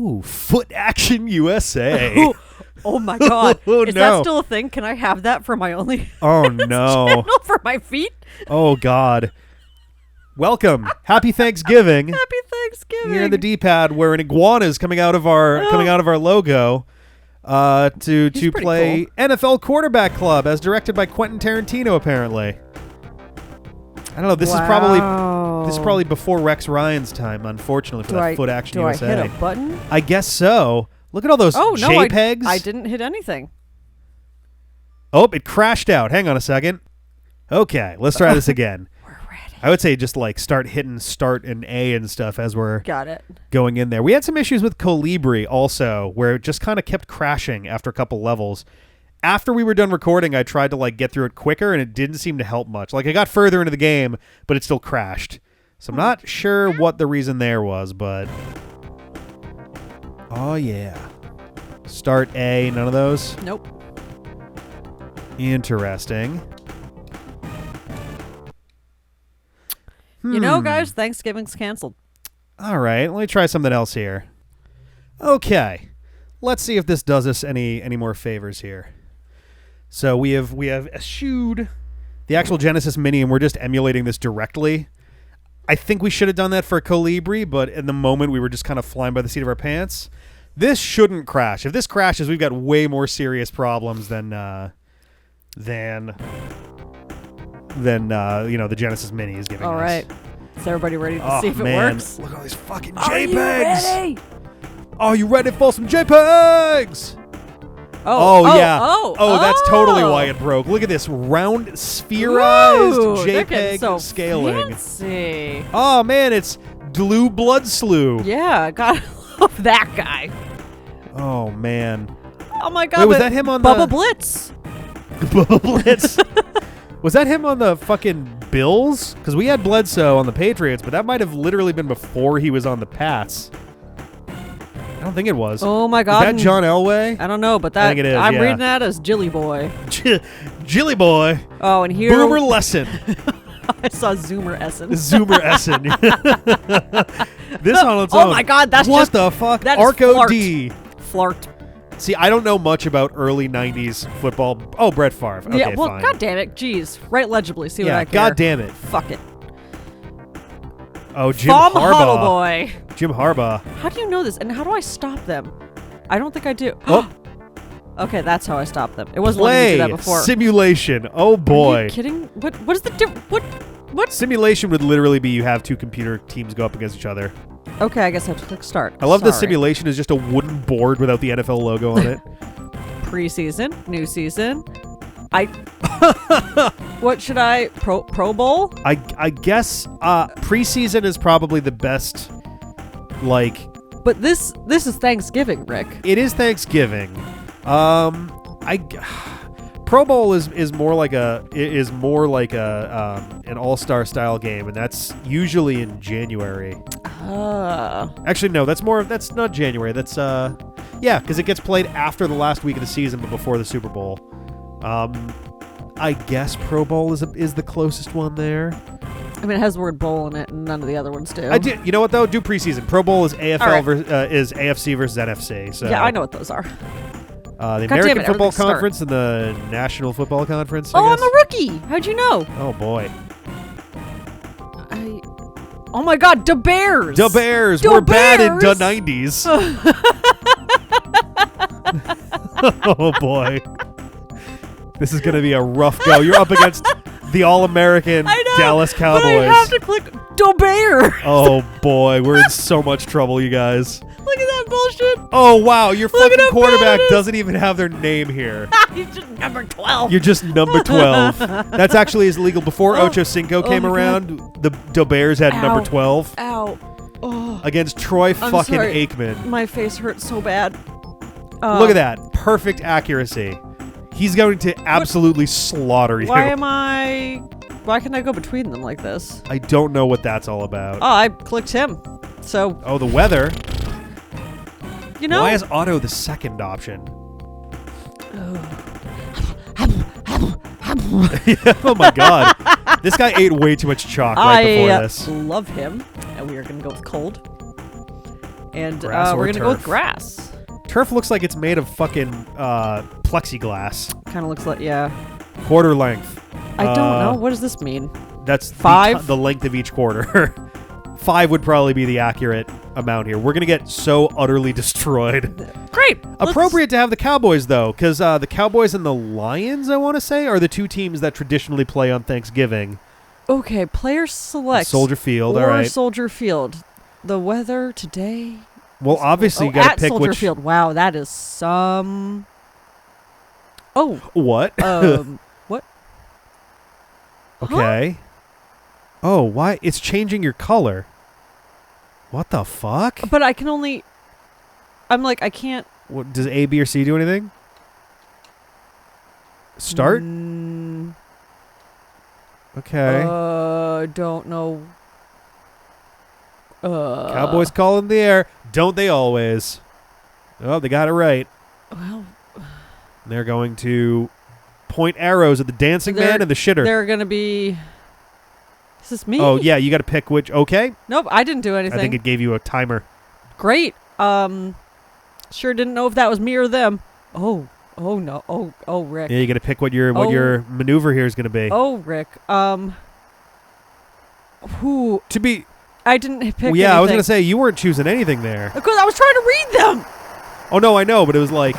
Ooh, Foot Action USA. Oh my God. Is No. that still a thing? Can I have that for my only Oh, no. channel for my feet? Oh, God. Welcome. Happy Thanksgiving. Happy Thanksgiving. Here in the D-pad, where an iguana is coming out of our logo to play cool. NFL Quarterback Club, as directed by Quentin Tarantino. Apparently, I don't know. This is probably before Rex Ryan's time. Unfortunately, for that Foot Action USA. Do I hit a button? I guess so. Look at all those JPEGs. I didn't hit anything. Oh, it crashed out. Hang on a second. Okay, let's try this again. I would say just like start hitting start and A and stuff as we're going in there. We had some issues with Colibri also, where it just kind of kept crashing after a couple levels. After we were done recording, I tried to like get through it quicker, and it didn't seem to help much. Like I got further into the game, but it still crashed. So I'm not sure what the reason there was, but oh yeah, start A. None of those. Nope. Interesting. You know, guys, Thanksgiving's canceled. All right, let me try something else here. Okay, let's see if this does us any more favors here. So we have eschewed the actual Genesis Mini, and we're just emulating this directly. I think we should have done that for Colibri, but in the moment we were just kind of flying by the seat of our pants. This shouldn't crash. If this crashes, we've got way more serious problems than the Genesis Mini is giving us. All right. Is everybody ready to see if it works? Look at all these fucking JPEGs. Are you ready? Are you ready for some JPEGs? Yeah. That's totally why it broke. Look at this round spherized JPEG scaling. Fancy. Oh man, it's Glue Blood Slew. Yeah, gotta love that guy. Oh man. Oh my God. Wait, was that him on Bubba Blitz? Bubba Blitz. Was that him on the fucking Bills? Because we had Bledsoe on the Patriots, but that might have literally been before he was on the Pats. I don't think it was. Oh my God. Is that John Elway? I don't know, but that I think it is, I'm reading that as Jilly Boy. Jilly Boy. Oh, and here Boomer Lesson. I saw Zoomer Essen. Zoomer Essen. This on its own. Oh my God, that's what just the fuck? That Arco is D. Flart. See, I don't know much about early 90s football. Oh, Brett Favre. Okay, yeah, well, fine. God damn it. Jeez. Write legibly. See what I care. God damn it. Fuck it. Oh, Jim Harbaugh. Huddle Boy. Jim Harbaugh. How do you know this? And how do I stop them? I don't think I do. Oh. Okay, that's how I stop them. It wasn't letting me do that before. Simulation. Oh, boy. Are you kidding? What is the difference? What? Simulation would literally be you have two computer teams go up against each other. Okay, I guess I have to click start. I love the simulation is just a wooden board without the NFL logo on it. Preseason, new season. What should I Pro Bowl? I guess preseason is probably the best. But this is Thanksgiving, Rick. It is Thanksgiving. Pro Bowl is more like an all-star style game, and that's usually in January. Actually, no, that's not January. That's because it gets played after the last week of the season, but before the Super Bowl. I guess Pro Bowl is the closest one there. I mean, it has the word bowl in it, and none of the other ones do. You know what though? Do preseason. Pro Bowl is AFL right. is AFC versus NFC. So yeah, I know what those are. The American Football Conference and the National Football Conference. Oh, I'm a rookie. How'd you know? Oh boy. Oh my God, the Bears. The Bears. We're bad in the 90s. Oh boy. This is gonna be a rough go. You're up against the All-American Dallas Cowboys. But I have to click the Bears. Oh boy, we're in so much trouble, you guys. Look at that bullshit. Oh wow, your fucking quarterback doesn't even have their name here. He's just number 12. You're just number 12. That's actually illegal. Before Ocho Cinco came around, the Bears had number 12. Ow. Oh. Against Troy fucking Aikman. My face hurts so bad. Look at that. Perfect accuracy. He's going to absolutely slaughter you. Why can I go between them like this? I don't know what that's all about. Oh, I clicked him. So. Oh, the weather. You know. Why is auto the second option? Oh my God. This guy ate way too much chalk right before this. I love him. And we are going to go with cold. And Grass or we're gonna go with turf? grass. Turf looks like it's made of fucking plexiglass. Kind of looks like, yeah. Quarter length. I don't know. What does this mean? That's 5? the length of each quarter. 5 would probably be the accurate amount here. We're going to get so utterly destroyed. Great. Appropriate to have the Cowboys, though, because the Cowboys and the Lions, I want to say, are the two teams that traditionally play on Thanksgiving. Okay, player select. Soldier Field, or all right. Soldier Field. The weather today. Well, obviously, you got to pick Soldier which. Field. Wow, that is some. Oh. What? What? Okay. Huh? Oh, why? It's changing your color. What the fuck? But I can only. I'm like, I can't. What, does A, B, or C do anything? Start? Okay. Don't know. Cowboys call in the air. Don't they always? Oh, they got it right. Well, They're going to point arrows at the dancing man and the shitter. They're going to be... Is this me? Oh, yeah, you got to pick which... Okay. Nope, I didn't do anything. I think it gave you a timer. Great. Sure didn't know if that was me or them. Oh no. Oh, Rick. Yeah, you got to pick what your maneuver here is going to be. Oh, Rick. Who... To be... I didn't pick anything. Yeah, I was going to say, you weren't choosing anything there. Because I was trying to read them. Oh, no, I know, but it was like...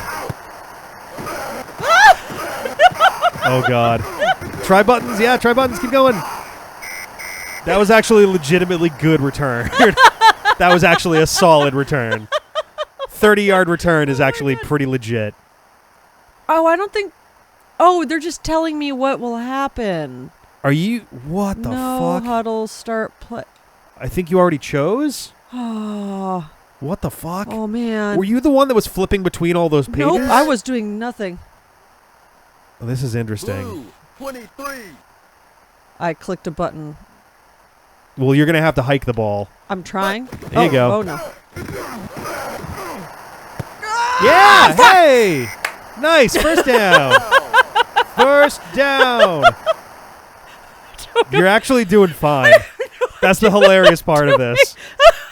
Oh, God. Try buttons. Yeah, try buttons. Keep going. That was actually a legitimately good return. That was actually a solid return. 30-yard return is actually pretty legit. Oh, I don't think... Oh, they're just telling me what will happen. Are you... What the fuck? No huddle, start play... I think you already chose? Oh. What the fuck? Oh, man. Were you the one that was flipping between all those pages? Nope, I was doing nothing. Oh, this is interesting. Blue, 23. I clicked a button. Well, you're going to have to hike the ball. I'm trying. There you go. Oh, no. Yeah! Hey! Nice! First down! First down! You're actually doing fine. That's the hilarious part of this.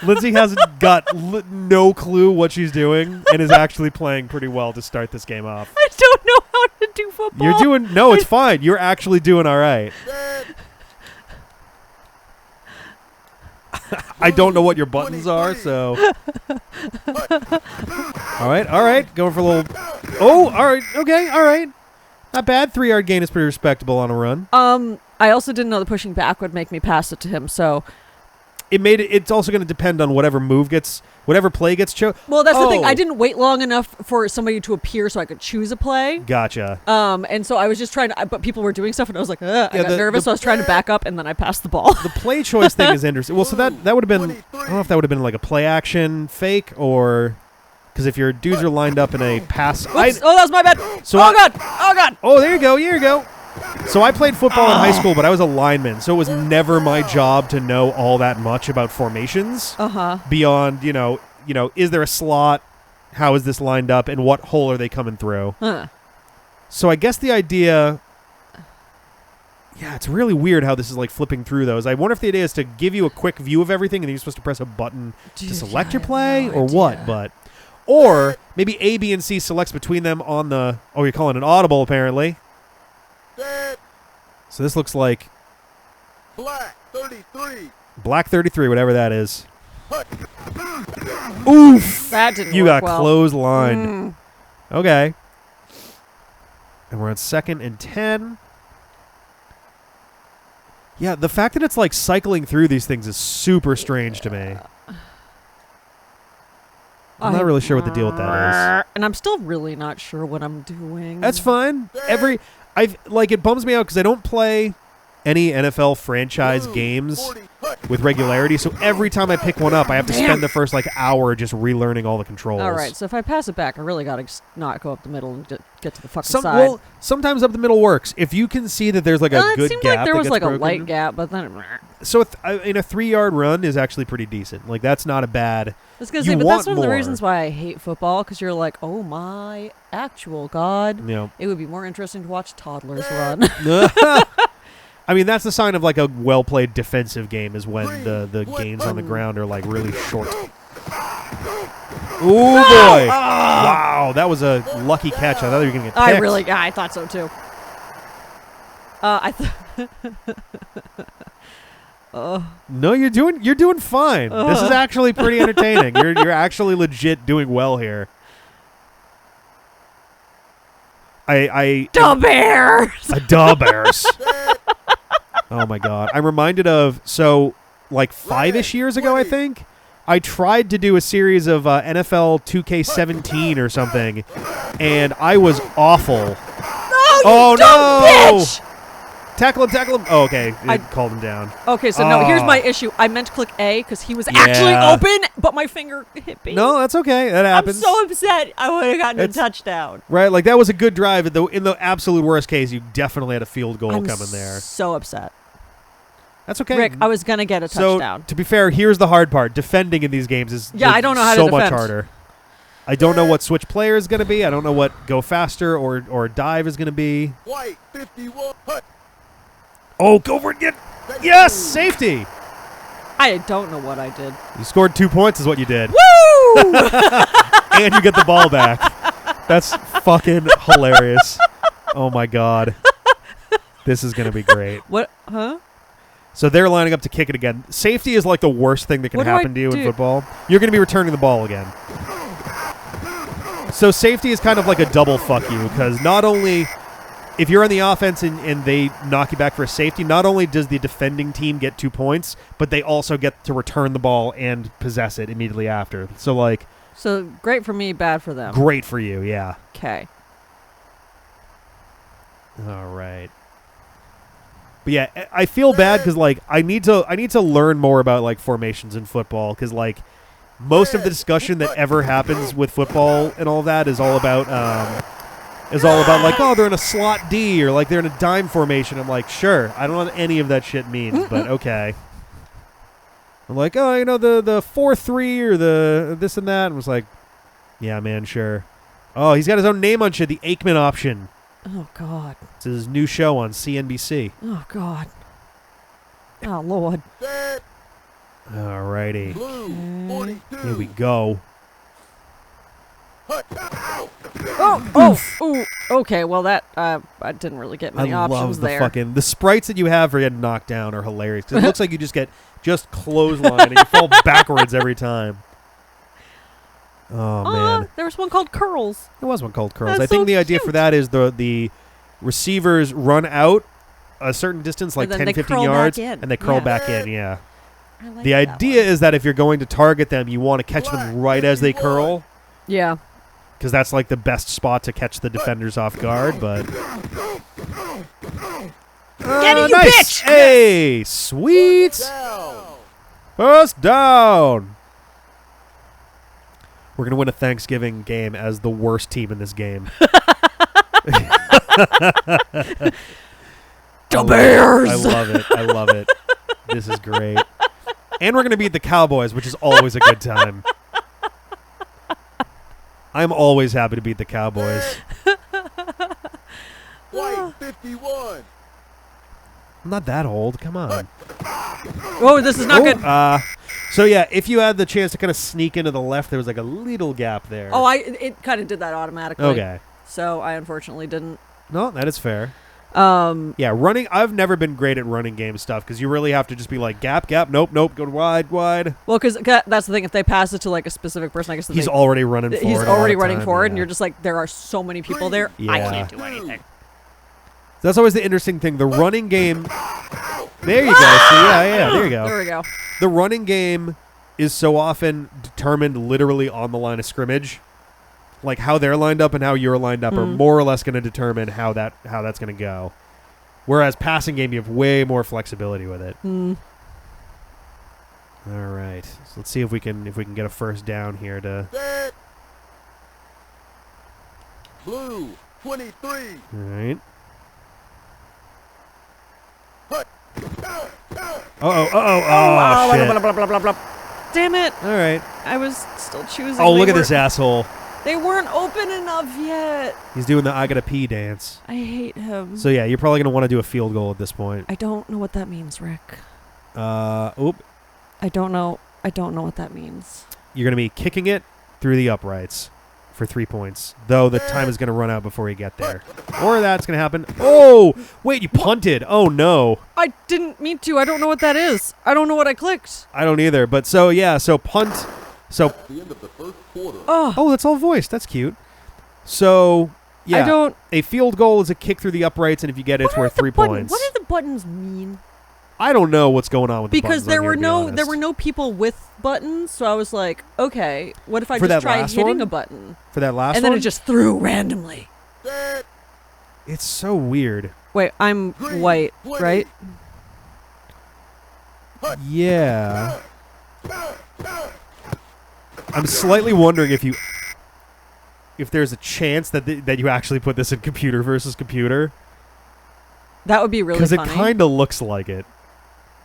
Lindsay hasn't got no clue what she's doing and is actually playing pretty well to start this game off. I don't know how to do football. You're doing... No, it's fine. You're actually doing all right. I don't know what your buttons are, so... All right. Going for a little... Oh, all right. Okay, all right. Not bad. 3-yard gain is pretty respectable on a run. I also didn't know the pushing back would make me pass it to him, so... It's also going to depend on whatever play gets chosen. Well, that's the thing. I didn't wait long enough for somebody to appear so I could choose a play. Gotcha. And so I was just trying to... But people were doing stuff, and I was like, I got nervous, so I was trying to back up, and then I passed the ball. The play choice thing is interesting. Well, so that would have been... I don't know if that would have been like a play action fake or... Because if your dudes are lined up in a pass... Oops, that was my bad. So God. Oh, there you go. So I played football in high school, but I was a lineman, so it was never my job to know all that much about formations. Beyond, is there a slot? How is this lined up? And what hole are they coming through? So I guess the idea... Yeah, it's really weird how this is like flipping through those. I wonder if the idea is to give you a quick view of everything and then you're supposed to press a button to select your play or what, but... Or maybe A, B, and C selects between them on the... Oh, you're calling an audible, apparently. So this looks like... Black 33. Black 33, whatever that is. Oof! That didn't You work got well. clotheslined. Okay. And we're on 2nd and 10. Yeah, the fact that it's like cycling through these things is super strange to me. I'm not really sure what the deal with that is. And I'm still really not sure what I'm doing. That's fine. It bums me out because I don't play any NFL franchise games with regularity, so every time I pick one up, I have to spend the first hour just relearning all the controls. All right, so if I pass it back, I really got to not go up the middle and get to the fucking side. Well, sometimes up the middle works. If you can see that there's a good gap, it seemed like there was that gets a broken. light gap, but then... So in a 3-yard run is actually pretty decent. Like, that's not a bad... I was going to say, but that's one of the reasons why I hate football, because you're like, oh my actual God. Yeah. It would be more interesting to watch toddlers run. I mean, that's the sign of a well-played defensive game is when the gains on the ground are really short. Ooh, boy. Wow, that was a lucky catch. I thought you were going to get picked. I thought so too. No, you're doing fine. This is actually pretty entertaining. You're actually legit doing well here. Da Bears. Da Bears. Oh my God. I'm reminded of, like 5-ish years ago, I think, I tried to do a series of NFL 2K17 or something, and I was awful. No, you dumb bitch! Tackle him. Oh, okay. I called him down. Okay, so no, here's my issue. I meant to click A because he was actually open, but my finger hit B. No, that's okay. That happens. I'm so upset. I would have gotten a touchdown. Right, like that was a good drive. In the absolute worst case, you definitely had a field goal coming there. So upset. That's okay. Rick, I was going to get a touchdown. To be fair, here's the hard part. Defending in these games is I don't know how to defend. So much harder. I don't know what switch player is going to be. I don't know what go faster or dive is going to be. White 51. Oh, go for it again. Yes, safety. I don't know what I did. You scored 2 points is what you did. Woo! And you get the ball back. That's fucking hilarious. Oh, my God. This is going to be great. What? Huh? So they're lining up to kick it again. Safety is like the worst thing that can happen to you in football. You're going to be returning the ball again. So safety is kind of like a double fuck you, because not only if you're on the offense and they knock you back for a safety, not only does the defending team get 2 points, but they also get to return the ball and possess it immediately after. So great for me, bad for them. Great for you, yeah. Okay. All right. But yeah, I feel bad because like I need to learn more about like formations in football, because like most of the discussion that ever happens with football and all that is all about like, oh, they're in a slot D or like they're in a dime formation. I'm like, sure, I don't know what any of that shit means, but okay. I'm like, oh, the 4-3 or the this and that. And I was like, yeah, man, sure. Oh, he's got his own name on shit. The Aikman option. Oh, God. It's his new show on CNBC. Oh, God. Oh, Lord. All righty. Blue, here we go. Oh, okay. Well, that I didn't really get many options there. The sprites that you have for getting knocked down are hilarious. 'Cause it looks like you just get clothesline and you fall backwards every time. Oh man, there was one called Curls. There was one called Curls. That's I think so the idea cute. for that is the receivers run out a certain distance, like 10, 15 yards, and they curl back in. Yeah. I like The that idea one. is that if you're going to target them, you want to catch them right as they curl. Yeah. Because that's like the best spot to catch the defenders off guard, but... Get it, you nice. bitch! Hey, sweet! First down! We're going to win a Thanksgiving game as the worst team in this game. The Bears! I love it. This is great. And we're going to beat the Cowboys, which is always a good time. I'm always happy to beat the Cowboys. White 51. I'm not that old. Come on. Oh, this is not good. So, yeah, if you had the chance to kind of sneak into the left, there was like a little gap there. Oh, it kind of did that automatically. Okay. So I unfortunately didn't. No, that is fair. Yeah, running. I've never been great at running game stuff because you really have to just be like gap, nope, go wide. Well, because that's the thing. If they pass it to like a specific person, I guess he's already running forward. He's already running forward, and you're just like, there are so many people there. Yeah. I can't do anything. That's always the interesting thing. The running game. There you go. See, yeah. There you go. There we go. The running game is so often determined literally on the line of scrimmage. Like how they're lined up and how you're lined up are more or less going to determine how that's going to go. Whereas passing game, you have way more flexibility with it. All right, so let's see if we can get a first down here to. Set. Blue 23. All right. Oh shit! Blah, blah, blah, blah. Damn it! All right. I was still choosing. Oh, look at this asshole. They weren't open enough yet. He's doing the I gotta pee dance. I hate him. So yeah, you're probably gonna want to do a field goal at this point. I don't know what that means, Rick. Oop. I don't know what that means. You're gonna be kicking it through the uprights for 3 points. Though the time is going to run out before you get there. Or that's going to happen. Oh! Wait, you punted. Oh, no. I didn't mean to. I don't know what that is. I don't know what I clicked. I don't either. But so, yeah, so punt. So. The end of the first quarter. Oh, that's all voiced. That's cute. So, yeah. I don't. A field goal is a kick through the uprights, and if you get it, it's worth 3 points. What do the buttons mean? I don't know what's going on with the buttons. Because there were no people with buttons, so I was like, okay, what if I For just that try last hitting one? a button? For that last one? And then it just threw randomly. Set. It's so weird. Wait, I'm Green, white, 20. right? Yeah. I'm slightly wondering if there's a chance that you actually put this in computer versus computer. That would be really funny. Because it kind of looks like it.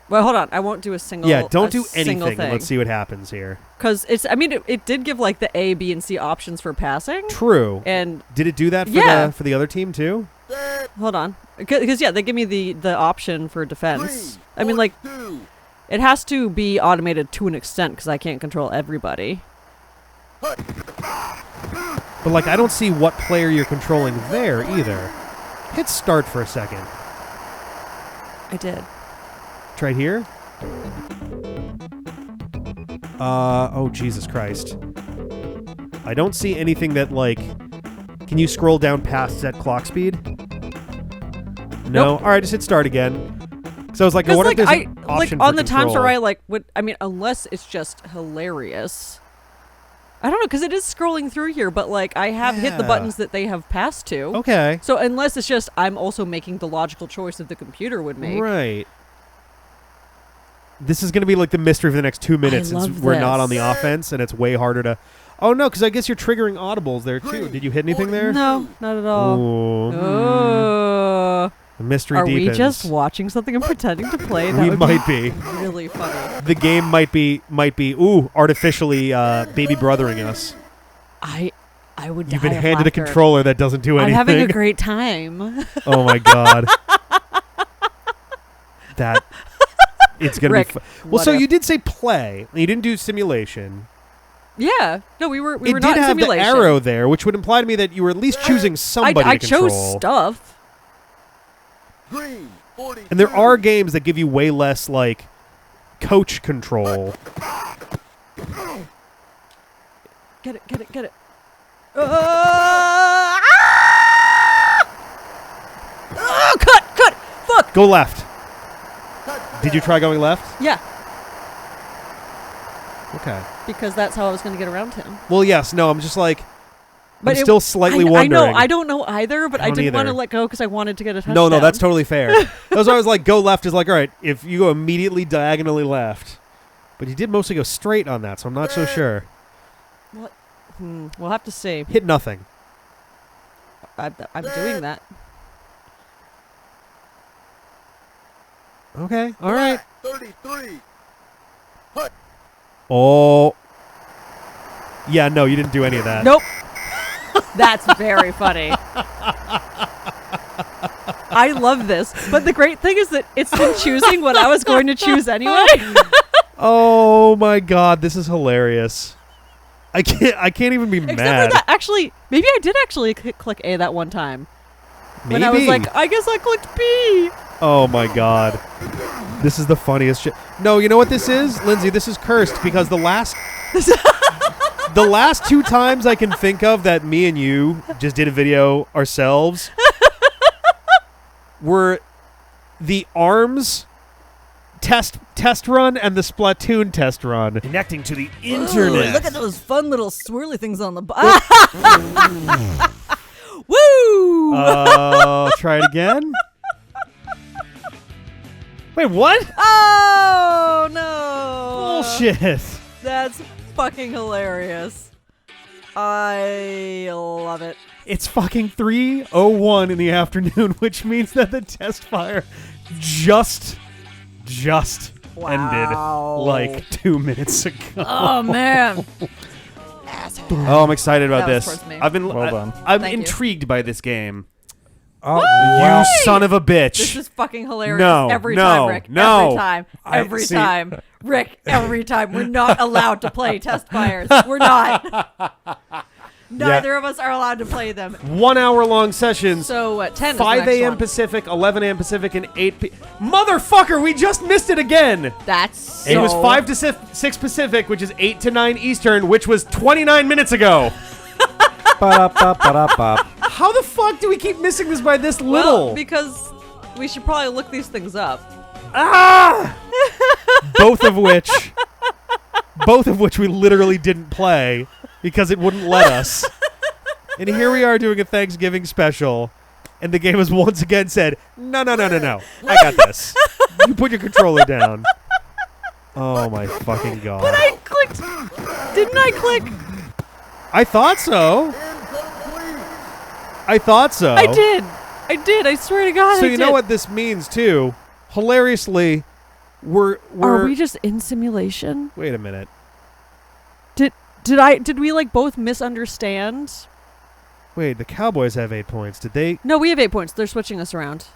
Well, hold on. I won't do a single. Yeah, don't do single anything. thing. Let's see what happens here. Because it's. I mean, it did give like the A, B, and C options for passing. True. And did it do that for Yeah. for the other team too? Set. hold on, because yeah, they give me the option for defense. 3, I mean, like 42. it has to be automated to an extent because I can't control everybody. But like, I don't see what player you're controlling there either. Hit start for a second. I did. Try here. Oh, Jesus Christ. I don't see anything that, like... Can you scroll down past set clock speed? No? Nope. All right, just hit start again. So I was like, I Because wonder like if there's I an like option on for the times where control. I like would. I mean, unless it's just hilarious. I don't know, because it is scrolling through here, but like I have hit the Yeah. buttons that they have passed to. Okay. So unless it's just I'm also making the logical choice that the computer would make. Right. This is going to be like the mystery for the next 2 minutes since love we're not on the this. offense, and it's way harder to... Oh, no, because I guess you're triggering audibles there, too. Green, Did you hit anything there? No, not at all. Ooh. Oh. The mystery Are deepens. we just watching something and pretending to play? That We would might be. really funny. The game might be, artificially baby brothering us. I would die You've been of handed a laughter. controller that doesn't do I'm anything. having a great time. Oh my god. That it's gonna Rick, be. Well, so what if? you did say play. You didn't do simulation. Yeah. No, we were It not did in have simulation. the arrow there, which would imply to me that you were at least choosing somebody I to control. chose stuff. Green, 42. And there are games that give you way less like coach control. Get it. Ah! Oh, cut! Fuck! Go left. Did you try going left? Yeah, Okay. because that's how I was going to get around him. Well, yes. No, I'm just like. But I'm still slightly wondering. I know, I don't know either, but I I don't didn't want to either. let go because I wanted to get a touchdown. No, that's totally fair. That's why I was like, go left is like, all right, if you go immediately diagonally left. But you did mostly go straight on that, so I'm not so sure. We'll have to see. Hit nothing. I'm doing that. Okay, all right. 33. Oh. Yeah, no, you didn't do any of that. Nope. That's very funny. I love this. But the great thing is that it's been choosing what I was going to choose anyway. Oh my god, this is hilarious. I can't even be Except mad. for that, actually, maybe I did actually click A that one time. Maybe. When I was like, I guess I clicked B. Oh my god. This is the funniest shit. No, you know what this is? Lindsay, this is cursed because the last two times I can think of that me and you just did a video ourselves were the ARMS test run and the Splatoon test run. Connecting to the internet. Look at those fun little swirly things on the Woo! Try it again. Wait, what? Oh, no. Bullshit. That's fucking hilarious. I love it. It's fucking 3:01 in the afternoon, which means that the test fire just ended like 2 minutes ago. Oh, man. Oh, I'm excited about That was this. towards me. I've been Well done. I'm Thank you. intrigued by this game. Oh, You son of a bitch. This is fucking hilarious. No, every no, time, Rick. no. Every time. Every see- time. Rick, every time. We're not allowed to play test fires. We're not. Neither of us are allowed to play them. 1 hour long sessions. So, 10 is 5 the next a.m. one. Pacific, 11 a.m. Pacific, and 8 p. Motherfucker, we just missed it again. That's It was 5 to 6 Pacific, which is 8 to 9 Eastern, which was 29 minutes ago. Ba-da-ba-ba-da-ba. How the fuck do we keep missing this by this little? Well, because we should probably look these things up. Ah! both of which we literally didn't play because it wouldn't let us. And here we are doing a Thanksgiving special, and the game has once again said, no. I got this. You put your controller down. Oh my fucking god. But I clicked. Didn't I click? I thought so. I thought so. I did. I swear to God. So I you did. know what this means too? Hilariously, we're Are we just in simulation? Wait a minute. Did we like both misunderstand? Wait, the Cowboys have 8 points. Did they? No, we have 8 points. They're switching us around.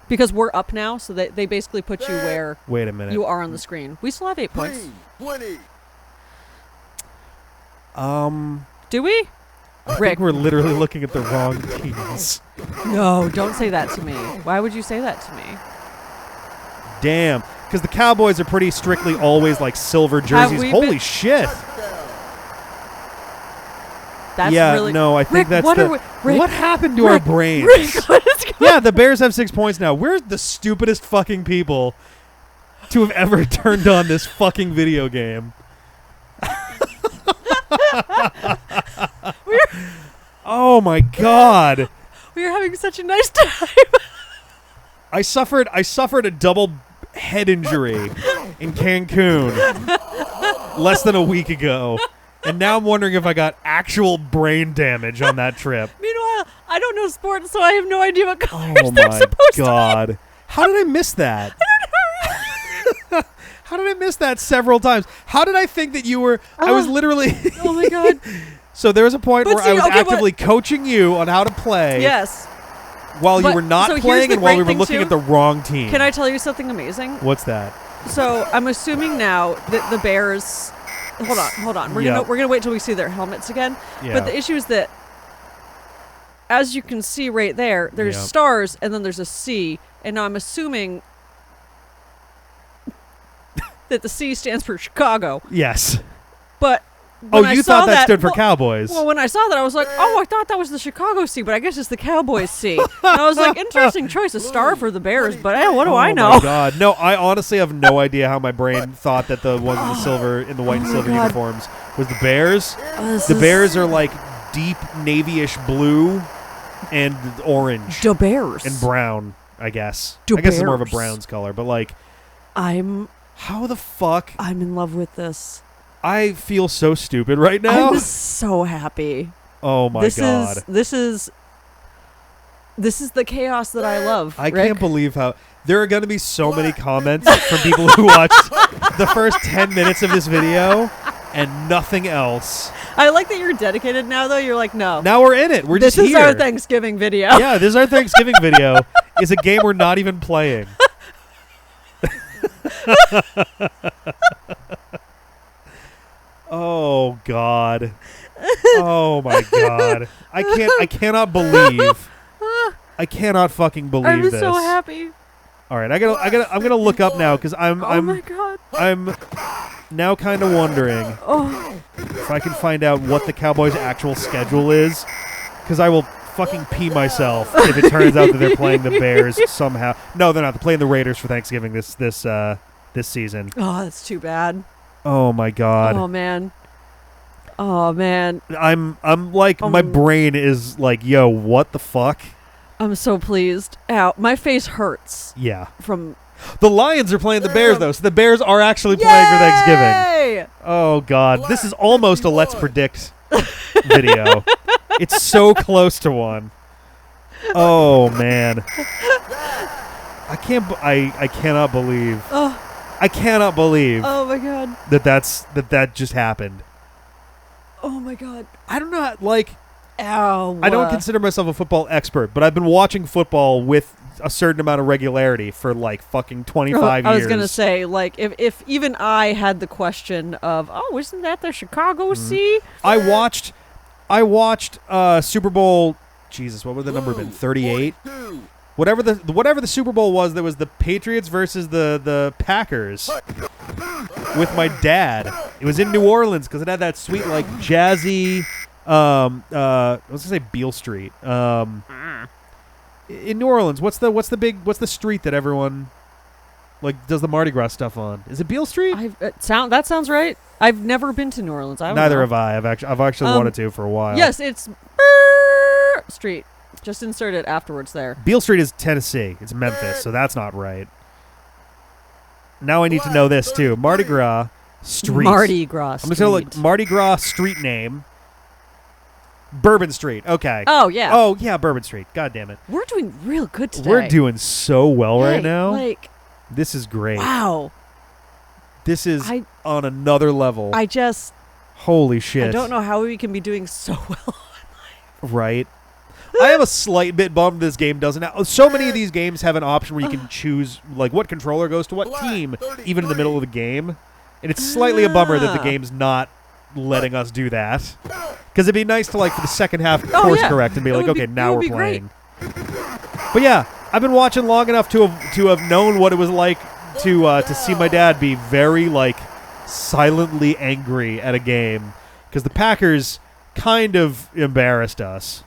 Because we're up now, so they basically put you where Wait a minute. you are on the screen. We still have 8 points. 20. Do we? I think Rick. we're literally looking at the wrong teams. No, don't say that to me. Why would you say that to me? Damn. Because the Cowboys are pretty strictly always like silver jerseys. we Holy been- shit. That's yeah, really no, I think Rick, that's what the. are we- Rick, what happened to our Rick, brains? Rick, what is going Yeah, the Bears have 6 points now. We're the stupidest fucking people to have ever turned on this fucking video game. Oh my god. We are having such a nice time. I suffered a double head injury in Cancun less than a week ago. And now I'm wondering if I got actual brain damage on that trip. Meanwhile, I don't know sports, so I have no idea what colors Oh they're my supposed to god. How did I miss that? How did I miss that several times? How did I think that you were... I was literally... be. Oh my god. So there was a point But where see, I was okay, but- actively coaching you on how to play Yes. while you But- were not so here's playing the and while we great were thing, looking too. at the wrong team. Can I tell you something amazing? What's that? So I'm assuming now that the Bears. Hold on. We're gonna wait till we see their helmets again. Yeah. But the issue is that, as you can see right there, there's Yeah. stars and then there's a C, and now I'm assuming that the C stands for Chicago. Yes. But Oh, when I you saw thought that stood for Cowboys. Well, when I saw that, I was like, oh, I thought that was the Chicago C, but I guess it's the Cowboys C. And I was like, interesting choice, a star for the Bears, but what do I know? Oh my god. No, I honestly have no idea how my brain thought that the ones in the silver, in the white and silver God. uniforms was the Bears. This The is Bears are like deep navy-ish blue and orange the Bears. and brown, I guess. The I guess it's more of a Bears. Browns color, but like, I'm how the fuck? in love with this. I feel so stupid right now. I'm so happy. Oh my god. This is the chaos that I love. I Rick. can't believe how there are going to be so many comments from people who watched the first 10 minutes of this video and nothing else. I like that you're dedicated now, though. You're like, no. Now we're in it. We're this just is here. our Thanksgiving video. Yeah, this is our Thanksgiving video. Is a game we're not even playing. Oh god. Oh my god. I cannot believe. I cannot fucking believe I'm this. so happy. All right, I'm gonna look up now because Oh my god. I'm now kind of wondering Oh, if I can find out what the Cowboys' actual schedule is, because I will fucking pee myself if it turns out that they're playing the Bears somehow. No, they're not. They're playing the Raiders for Thanksgiving this season. oh, that's too bad. Oh my god. Oh man. Oh man. I'm like my brain is like, yo, what the fuck? I'm so pleased. Ow, my face hurts Yeah. from. The Lions are playing the Bears though, so the Bears are actually playing for Thanksgiving. Yay! Oh god, this is almost a Let's Predict video. It's so close to one. Oh man. I cannot believe. Oh, I cannot believe oh my god. that just happened. Oh my god. I don't know, like, Ow. I don't consider myself a football expert, but I've been watching football with a certain amount of regularity for like fucking 25 years. I was going to say, like, if even I had the question of, oh, isn't that the Chicago Sea? I watched Super Bowl, Jesus, what would the number been? 38? Whatever the Super Bowl was, there was the Patriots versus the Packers with my dad. It was in New Orleans because it had that sweet, like, jazzy, I was going to say Beale Street. In New Orleans, what's the street that everyone like does the Mardi Gras stuff on? Is it Beale Street? That sounds right. I've never been to New Orleans. Neither have I. I've actually wanted to for a while. Yes, it's Street. Just insert it afterwards there. Beale Street is Tennessee. It's Memphis, so that's not right. Now I need to know this too. Mardi Gras Street. Mardi Gras Street. I'm just gonna look Mardi Gras street name. Bourbon Street. Okay. Oh yeah. Oh yeah, Bourbon Street. God damn it. We're doing real good today. We're doing so well right now. Like, this is great. wow. This is on another level. Holy shit. I don't know how we can be doing so well. Right. I am a slight bit bummed this game doesn't have. So many of these games have an option where you can choose like what controller goes to what team, even in the middle of the game. And it's slightly a bummer that the game's not letting us do that. Because it'd be nice to, like, for the second half, course correct and be like, okay, now we're playing. But yeah, I've been watching long enough to have known what it was like to see my dad be very, like, silently angry at a game. Because the Packers kind of embarrassed us.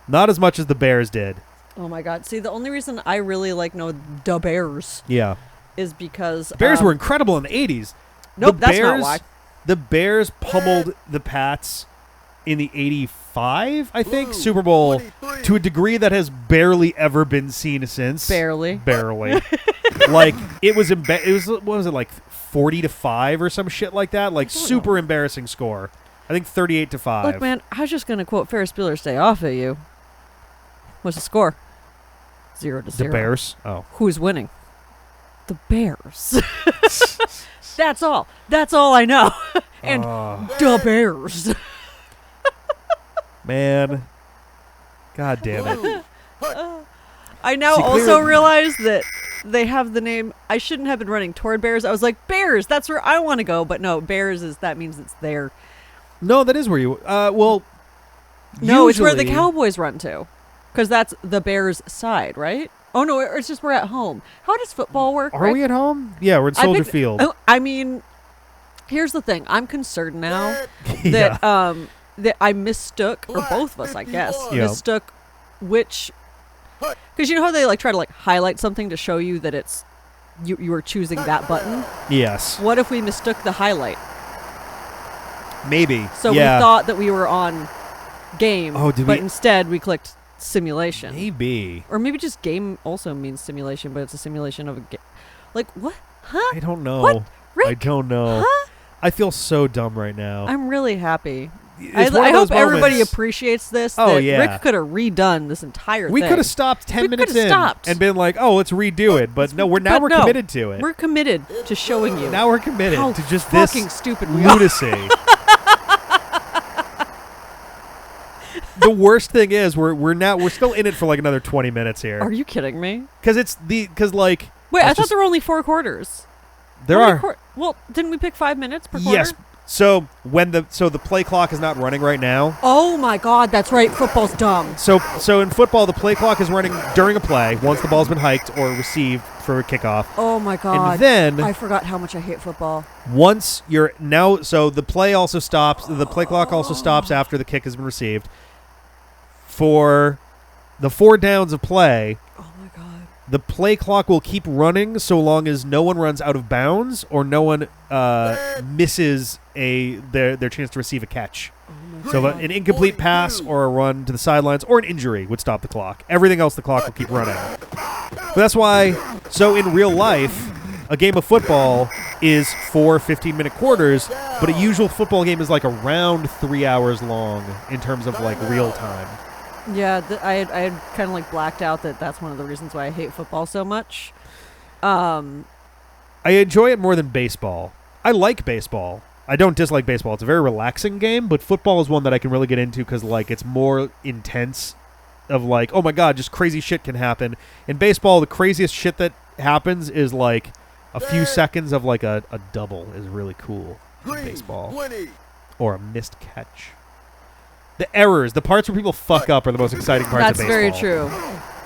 Not as much as the Bears did. Oh my God. See, the only reason I really know the Bears is because... The Bears were incredible in the 80s. Nope, that's not why. The Bears pummeled the Pats in the 85, I think, Super Bowl to a degree that has barely ever been seen since. Barely. Like, it was what was it, like 40-5 or some shit like that? Like, super embarrassing score. I think 38-5. Look, man, I was just going to quote Ferris Bueller's Day Off at you. What's the score? 0-0. The Bears? Oh. Who's winning? The Bears. That's all. That's all I know. And the Bears. Man. God damn it. I now also realize that they have the name. I shouldn't have been running toward Bears. I was like, Bears, that's where I want to go. But no, Bears that means it's there. No, that is where you, well. No, it's where the Cowboys run to. Because that's the Bears' side, right? Oh, no, it's just we're at home. How does football work? Are we at home? Yeah, we're in Soldier Field. I mean, here's the thing. I'm concerned now that that I mistook, or both of us, I guess, mistook which... Because you know how they try to highlight something to show you that it's... You are choosing that button? Yes. What if we mistook the highlight? Maybe. So we thought that we were on game, but instead we clicked simulation. Maybe. Or maybe just game also means simulation, but it's a simulation of a game. Like, what? Huh? I don't know. What? Rick? I don't know. Huh? I feel so dumb right now. I'm really happy. I hope everybody appreciates this. Oh, that yeah. Rick could have redone this entire thing. We could have stopped 10 minutes in and been like, oh, let's redo it. But no, we're committed to it. We're committed to showing you. Now we're committed to just this fucking stupid lunacy. The worst thing is we're still in it for another 20 minutes here. Are you kidding me? Because wait, I thought there were only 4 quarters. There are. Well, didn't we pick 5 minutes per quarter? Yes. So the play clock is not running right now. Oh my God, that's right. Football's dumb. So in football, the play clock is running during a play once the ball's been hiked or received for a kickoff. Oh my God. And then I forgot how much I hate football. Once you're now, so the play also stops. The play clock also stops after the kick has been received. For the 4 downs of play. Oh my God. The play clock will keep running so long as no one runs out of bounds or no one misses their chance to receive a catch. Oh so an incomplete pass or a run to the sidelines or an injury would stop the clock. Everything else, the clock will keep running. But that's why, so in real life, a game of football is 4 15-minute quarters, but a usual football game is around 3 hours long in terms of real time. Yeah, I had kind of blacked out that's one of the reasons why I hate football so much. I enjoy it more than baseball. I like baseball. I don't dislike baseball. It's a very relaxing game, but football is one that I can really get into because, like, it's more intense of, like, oh, my God, just crazy shit can happen. In baseball, the craziest shit that happens is, like, a few seconds of, like, a double is really cool in baseball. 20. Or a missed catch. The errors, the parts where people fuck up are the most exciting parts of baseball. That's very true.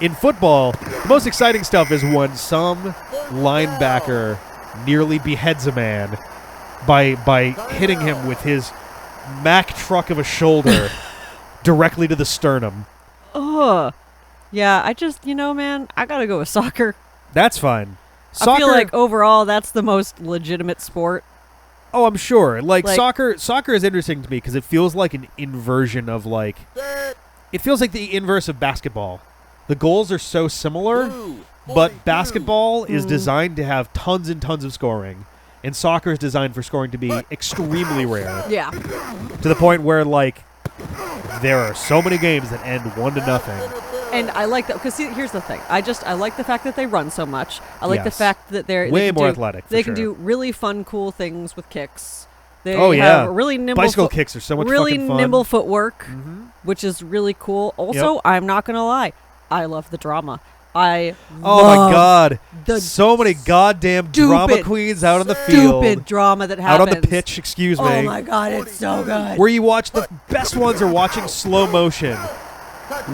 In football, the most exciting stuff is when some linebacker nearly beheads a man by hitting him with his Mack truck of a shoulder directly to the sternum. Ugh. Yeah, I just, man, I gotta go with soccer. That's fine. Soccer, I feel like overall that's the most legitimate sport. Oh, I'm sure. Like soccer is interesting to me because it feels like an inversion of it feels like the inverse of basketball. The goals are so similar, but basketball is designed to have tons and tons of scoring, and soccer is designed for scoring to be extremely rare. Yeah. To the point where, like, there are so many games that end 1-0. And I like that because here's the thing. I like the fact that they run so much. I like the fact that they're way more athletic. They can do really fun, cool things with kicks. They have really nimble bicycle kicks are so much really fucking fun. Nimble footwork, which is really cool. Also, I'm not gonna lie, I love the drama. Oh my God! So many goddamn drama queens out on the field. Stupid drama that happens out on the pitch. Excuse me. Oh my God, it's so good. Where you watch the best ones are watching slow motion.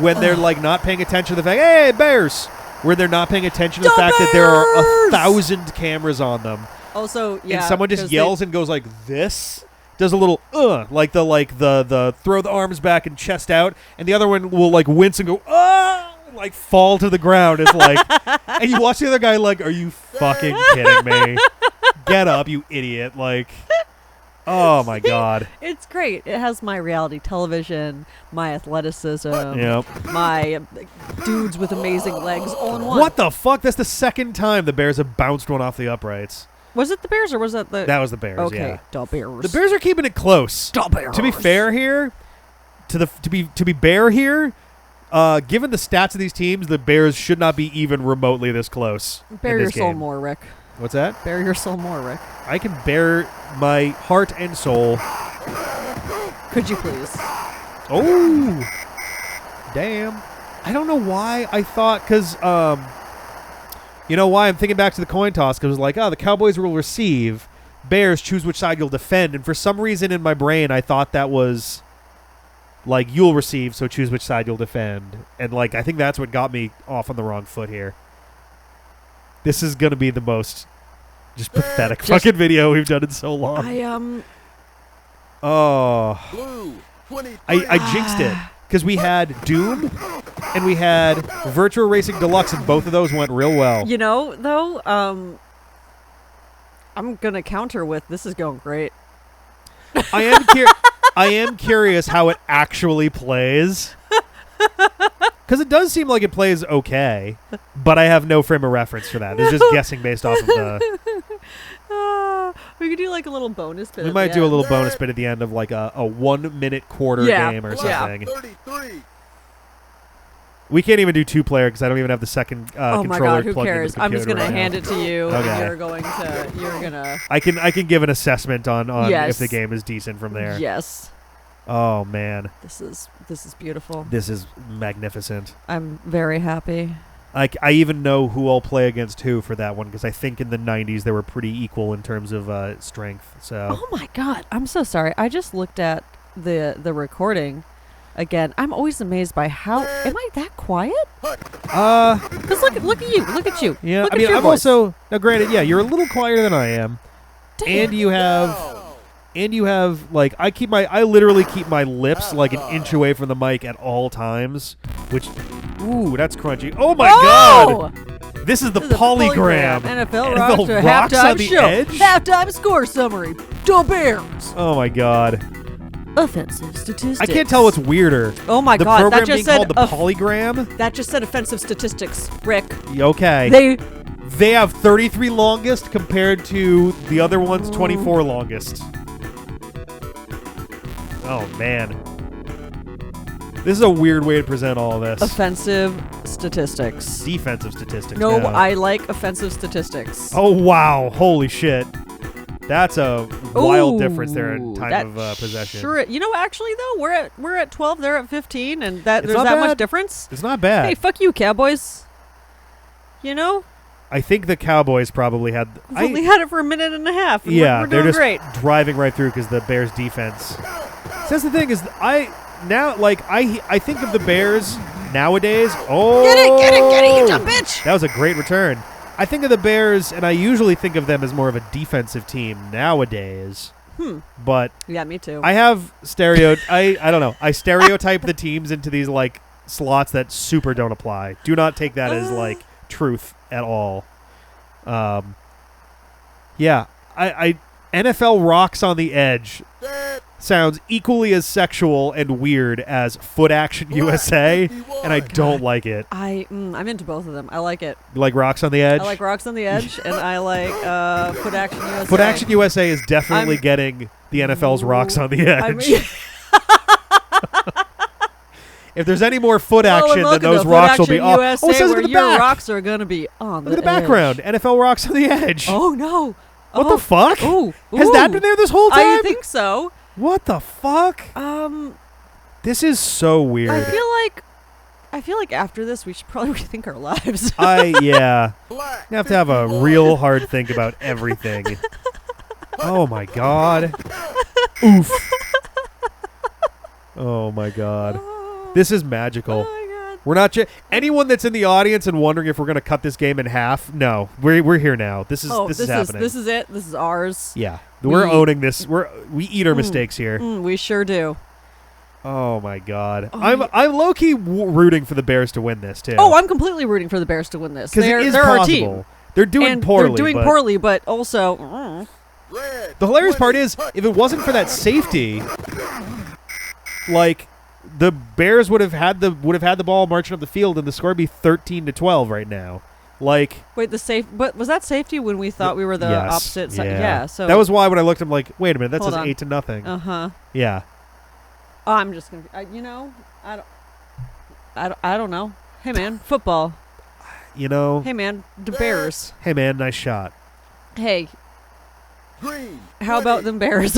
When they're, like, not paying attention to the fact, hey, Bears! Where they're not paying attention to the fact that there are 1,000 cameras on them. Also, yeah. And someone just yells and goes like this, does a little, like the throw the arms back and chest out, and the other one will, like, wince and go, like, fall to the ground. It's like, and you watch the other guy like, are you fucking kidding me? Get up, you idiot. Like... Oh, my God. It's great. It has my reality television, my athleticism, yep. my dudes with amazing legs all in one. What the fuck? That's the second time the Bears have bounced one off the uprights. Was it the Bears or was that the... That was the Bears, okay, yeah. the Bears. The Bears are keeping it close. The Bears. To be fair here, to be Bear here, given the stats of these teams, the Bears should not be even remotely this close. Bear your soul game. more, Rick. What's that? Bare your soul more, Rick. I can bare my heart and soul. Could you please? Oh, damn. I don't know why I thought, because, you know why? I'm thinking back to the coin toss, because it was like, the Cowboys will receive. Bears, choose which side you'll defend. And for some reason in my brain, I thought that was, like, you'll receive, so choose which side you'll defend. And, like, I think that's what got me off on the wrong foot here. This is going to be the most just pathetic fucking video we've done in so long. I jinxed it because we had Doom and we had Virtual Racing Deluxe, and both of those went real well. You know, though, I'm going to counter with this is going great. I am curious how it actually plays. Because it does seem like it plays okay, but I have no frame of reference for that. It's just guessing based off of the... we could do like a little bonus bit. We might do a little bonus bit at the end of like a 1 minute quarter game or something. 33. We can't even do 2-player because I don't even have the second controller plugged into the computer. Who cares? I'm just going to hand now. it to you, Okay. and you're going to... I can give an assessment on yes. if the game is decent from there. Yes. Oh, man. This is beautiful. This is magnificent. I'm very happy. I even know who I'll play against who for that one because I think in the 90s they were pretty equal in terms of strength. So. Oh, my God. I'm so sorry. I just looked at the recording again. I'm always amazed by how... Am I that quiet? Because look at you. Look at you. Yeah, look I mean, I'm voice. also... Now, granted, yeah, you're a little quieter than I am. Damn. And you have, like, I literally keep my lips like an inch away from the mic at all times, which, ooh, that's crunchy. Oh my God! This is the polygram. NFL rocks to halftime on the show. edge. Halftime score summary. The Bears. Oh my God. Offensive statistics. I can't tell what's weirder. Oh my the God! program That just being said called the polygram. That just said offensive statistics, Rick. Okay. They have 33 longest compared to the other one's 24 longest. Oh, man. This is a weird way to present all of this. Offensive statistics. Defensive statistics. No, now. I like offensive statistics. Oh, wow. Holy shit. That's a wild difference there in time of possession. Sure. You know, actually though, we're at 12. They're at 15, and there's that bad. much difference. It's not bad. Hey, fuck you, Cowboys. You know. I think the Cowboys probably had. We've only had it for a minute and a half. And yeah, we're they're doing just great. driving right through because the Bears' defense. So that's the thing is, I think of the Bears nowadays. Oh, get it, you dumb bitch! That was a great return. I think of the Bears, and I usually think of them as more of a defensive team nowadays. But yeah, me too. I have I don't know. I stereotype the teams into these like slots that super don't apply. Do not take that as like truth at all. Yeah, I NFL Rocks on the Edge sounds equally as sexual and weird as Foot Action USA, and I don't like it. I'm into both of them. I like it. You like Rocks on the Edge? I like Rocks on the Edge, and I like Foot Action USA. Foot Action USA is definitely getting the NFL's Rocks on the Edge. If there's any more foot action, then those rocks will be off. USA, it says where it in the your back. rocks are going to be on Look the at the background. NFL Rocks on the Edge. Oh, no. What the fuck? Ooh. Has that been there this whole time? I think so. What the fuck? This is so weird. I feel like after this, we should probably rethink our lives. Yeah. You have to have a real hard think about everything. Oh, my God. Oof. Oh, my God. This is magical. Oh my God. We're not anyone that's in the audience and wondering if we're going to cut this game in half. No, we're here now. This is happening. This is it. This is ours. Yeah, we're owning this. We eat our mistakes here. We sure do. Oh my God, I'm low key rooting for the Bears to win this too. Oh, I'm completely rooting for the Bears to win this. Because it is they're possible. our team. They're doing poorly. They're doing poorly, but also. The hilarious part is, if it wasn't for that safety, like. The Bears would have had the ball marching up the field, and the score would be 13-12 right now. Like, wait, but was that safety when we thought we were the opposite side? Yeah. So that was why when I looked, I'm like, wait a minute, that says 8-0. Yeah. Oh, I'm just gonna. I don't know. Hey man, football. You know. Hey man, the Bears. Hey man, nice shot. Hey. How about them Bears?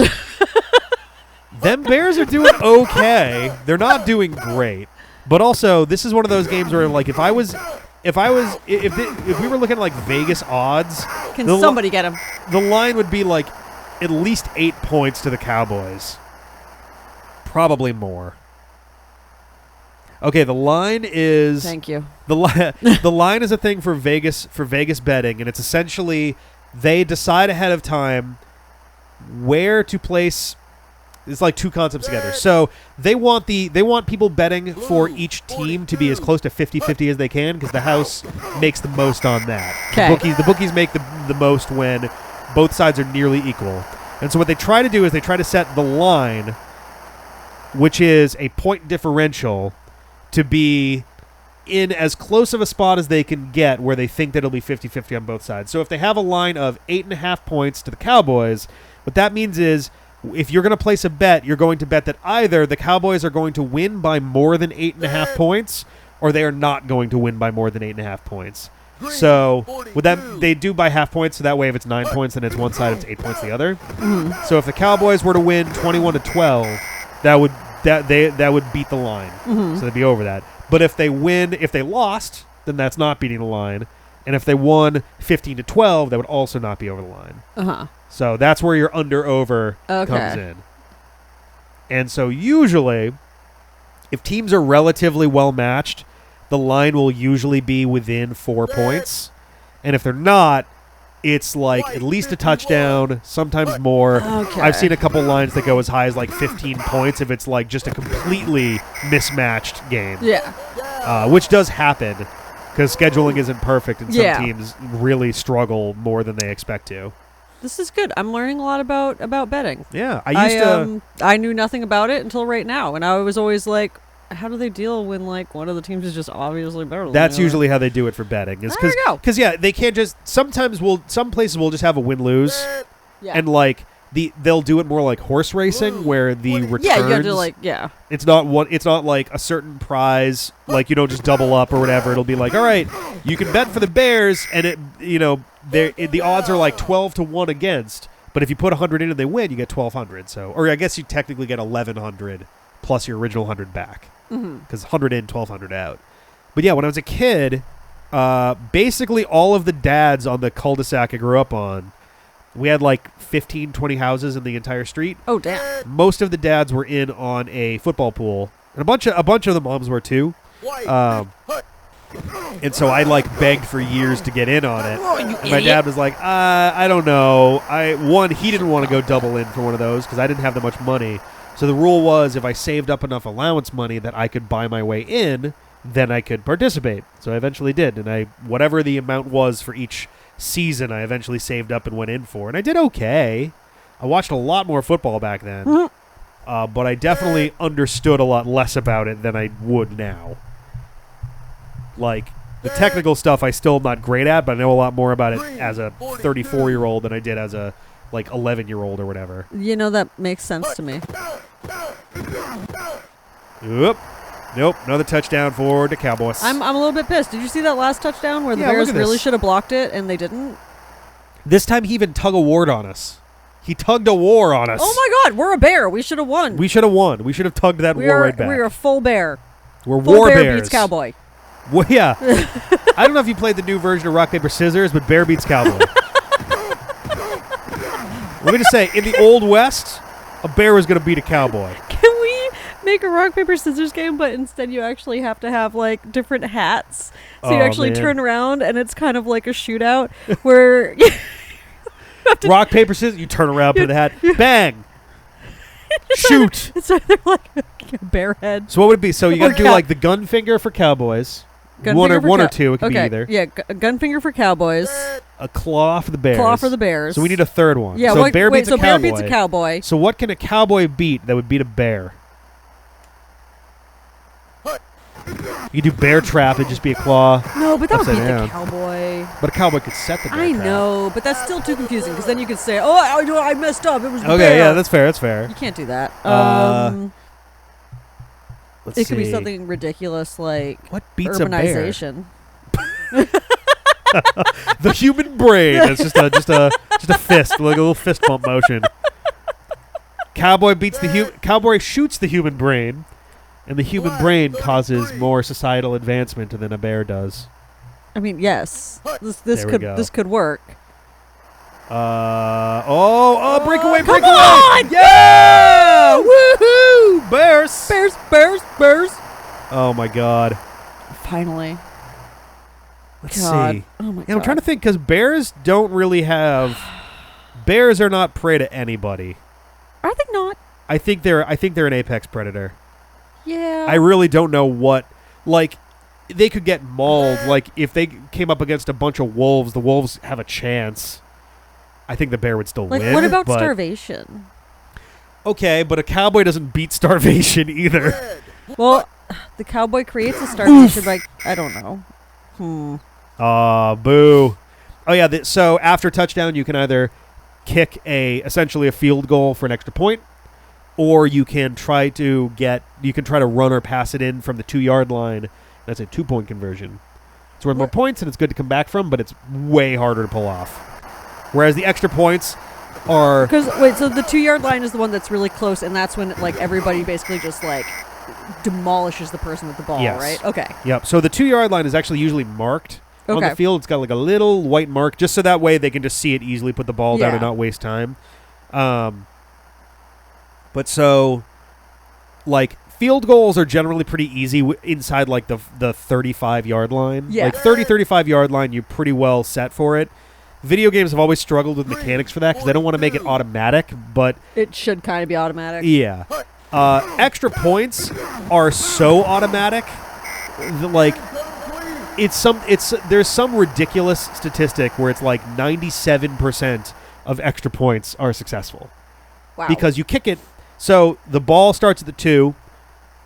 Them Bears are doing okay. They're not doing great. But also, this is one of those games where, like, if we were looking at like Vegas odds, can somebody get them? The line would be like at least 8 points to the Cowboys. Probably more. Okay, the line is. Thank you. The line is a thing for Vegas betting, and it's essentially they decide ahead of time where to place. It's like two concepts together. So they want people betting for each team to be as close to 50-50 as they can because the house makes the most on that. Okay. The bookies make the most when both sides are nearly equal. And so what they try to do is they try to set the line, which is a point differential, to be in as close of a spot as they can get where they think that it'll be 50-50 on both sides. So if they have a line of 8.5 points to the Cowboys, what that means is if you're going to place a bet, you're going to bet that either the Cowboys are going to win by more than 8.5 points or they are not going to win by more than 8.5 points. So with that, they do by half points, so that way if it's 9 points, then it's one side, if it's 8 points the other. Mm-hmm. So if the Cowboys were to win 21-12, that would beat the line. Mm-hmm. So they'd be over that. But if they lost, then that's not beating the line. And if they won 15-12, that would also not be over the line. Uh-huh. So that's where your under-over comes in. And so usually, if teams are relatively well-matched, the line will usually be within 4 points. And if they're not, it's like at least a touchdown, sometimes more. Okay. I've seen a couple lines that go as high as like 15 points if it's like just a completely mismatched game. Yeah. Which does happen because scheduling isn't perfect and some teams really struggle more than they expect to. This is good. I'm learning a lot about betting. Yeah. I knew nothing about it until right now, and I was always like, how do they deal when like one of the teams is just obviously better than That's the other? usually how they do it for betting. Is there you go. Because they can't just some places will just have a win-lose and like they'll do it more like horse racing where the returns you have to it's not like a certain prize, like you don't just double up or whatever. It'll be like, all right, you can bet for the Bears and the odds are like 12-1 against. But if you put 100 in and they win, you get 1,200. So, or I guess you technically get 1,100 plus your original 100 back. Because 100 in, 1,200 out. But yeah, when I was a kid, basically all of the dads on the cul-de-sac I grew up on, we had like 15, 20 houses in the entire street. Oh, damn. Most of the dads were in on a football pool. And a bunch of the moms were too. And so I like begged for years to get in on it. And my dad was like, I don't know. He didn't want to go double in for one of those because I didn't have that much money. So the rule was if I saved up enough allowance money that I could buy my way in, then I could participate. So I eventually did. And whatever the amount was for each season, I eventually saved up and went in for. And I did okay. I watched a lot more football back then. But I definitely understood a lot less about it than I would now. Like, the technical stuff I still am not great at, but I know a lot more about it as a 34-year-old than I did as a, 11-year-old or whatever. That makes sense to me. Nope. Another touchdown for the Cowboys. I'm a little bit pissed. Did you see that last touchdown where the Bears really should have blocked it and they didn't? This time he even tugged a war on us. He tugged a war on us. Oh my God, we're a bear. We should have won. We should have won. We should have tugged that war right back. We're a full bear. We're full war bear bears. Beats Cowboy. Well, yeah. I don't know if you played the new version of Rock, Paper, Scissors, but Bear beats Cowboy. Let me just say, in the Old West, a bear was going to beat a cowboy. Can we make a rock, paper, scissors game, but instead you actually have to have, different hats? So you actually turn around, and it's kind of like a shootout where... Rock, paper, scissors, you turn around, put the hat, bang! Shoot! It's either like a bear head. So what would it be? So you got to do the gun finger for Cowboys. One or two. It could be either. Yeah, gun finger for Cowboys. A claw for the Bears. Claw for the Bears. So we need a third one. Yeah, so bear beats a cowboy. Bear beats a cowboy. So what can a cowboy beat that would beat a bear? You do bear trap, it'd just be a claw. No, but that would beat down. the cowboy. But a cowboy could set the bear I trap. know, but that's still too confusing because then you could say, I messed up. It was the okay, bear. yeah, that's fair. You can't do that. Let's it could see. be something ridiculous like what beats urbanization. The human brain. It's just a fist, like a little fist bump motion. Cowboy shoots the human brain, and the human brain causes more societal advancement than a bear does. I mean, yes, this could work. Breakaway! Come on! Yeah! Woohoo! Bears! Oh my God! Finally. Let's see. Oh my God. I'm trying to think because bears don't really have. Bears are not prey to anybody. Are they not? I think they're an apex predator. Yeah. I really don't know what. They could get mauled. If they came up against a bunch of wolves, the wolves have a chance. I think the bear would still win. What about starvation? Okay, but a cowboy doesn't beat starvation either. Well, the cowboy creates a starvation by I don't know. Boo. Oh yeah. So after touchdown, you can either kick essentially a field goal for an extra point, or you can try to run or pass it in from the 2-yard line. That's a 2-point conversion. It's worth more points, and it's good to come back from, but it's way harder to pull off. Whereas the extra points are... so the 2-yard line is the one that's really close, and that's when everybody basically just demolishes the person with the ball, yes. right? Okay. Yep. So the 2-yard line is actually usually marked on the field. It's got a little white mark, just so that way they can just see it easily, put the ball down, and not waste time. But so, field goals are generally pretty easy inside, the 35-yard line. Yeah. 35-yard line, you're pretty well set for it. Video games have always struggled with mechanics for that because they don't want to make it automatic, but... It should kind of be automatic. Yeah. Extra points are so automatic. There's some ridiculous statistic where it's 97% of extra points are successful. Wow. Because you kick it, so the ball starts at the 2,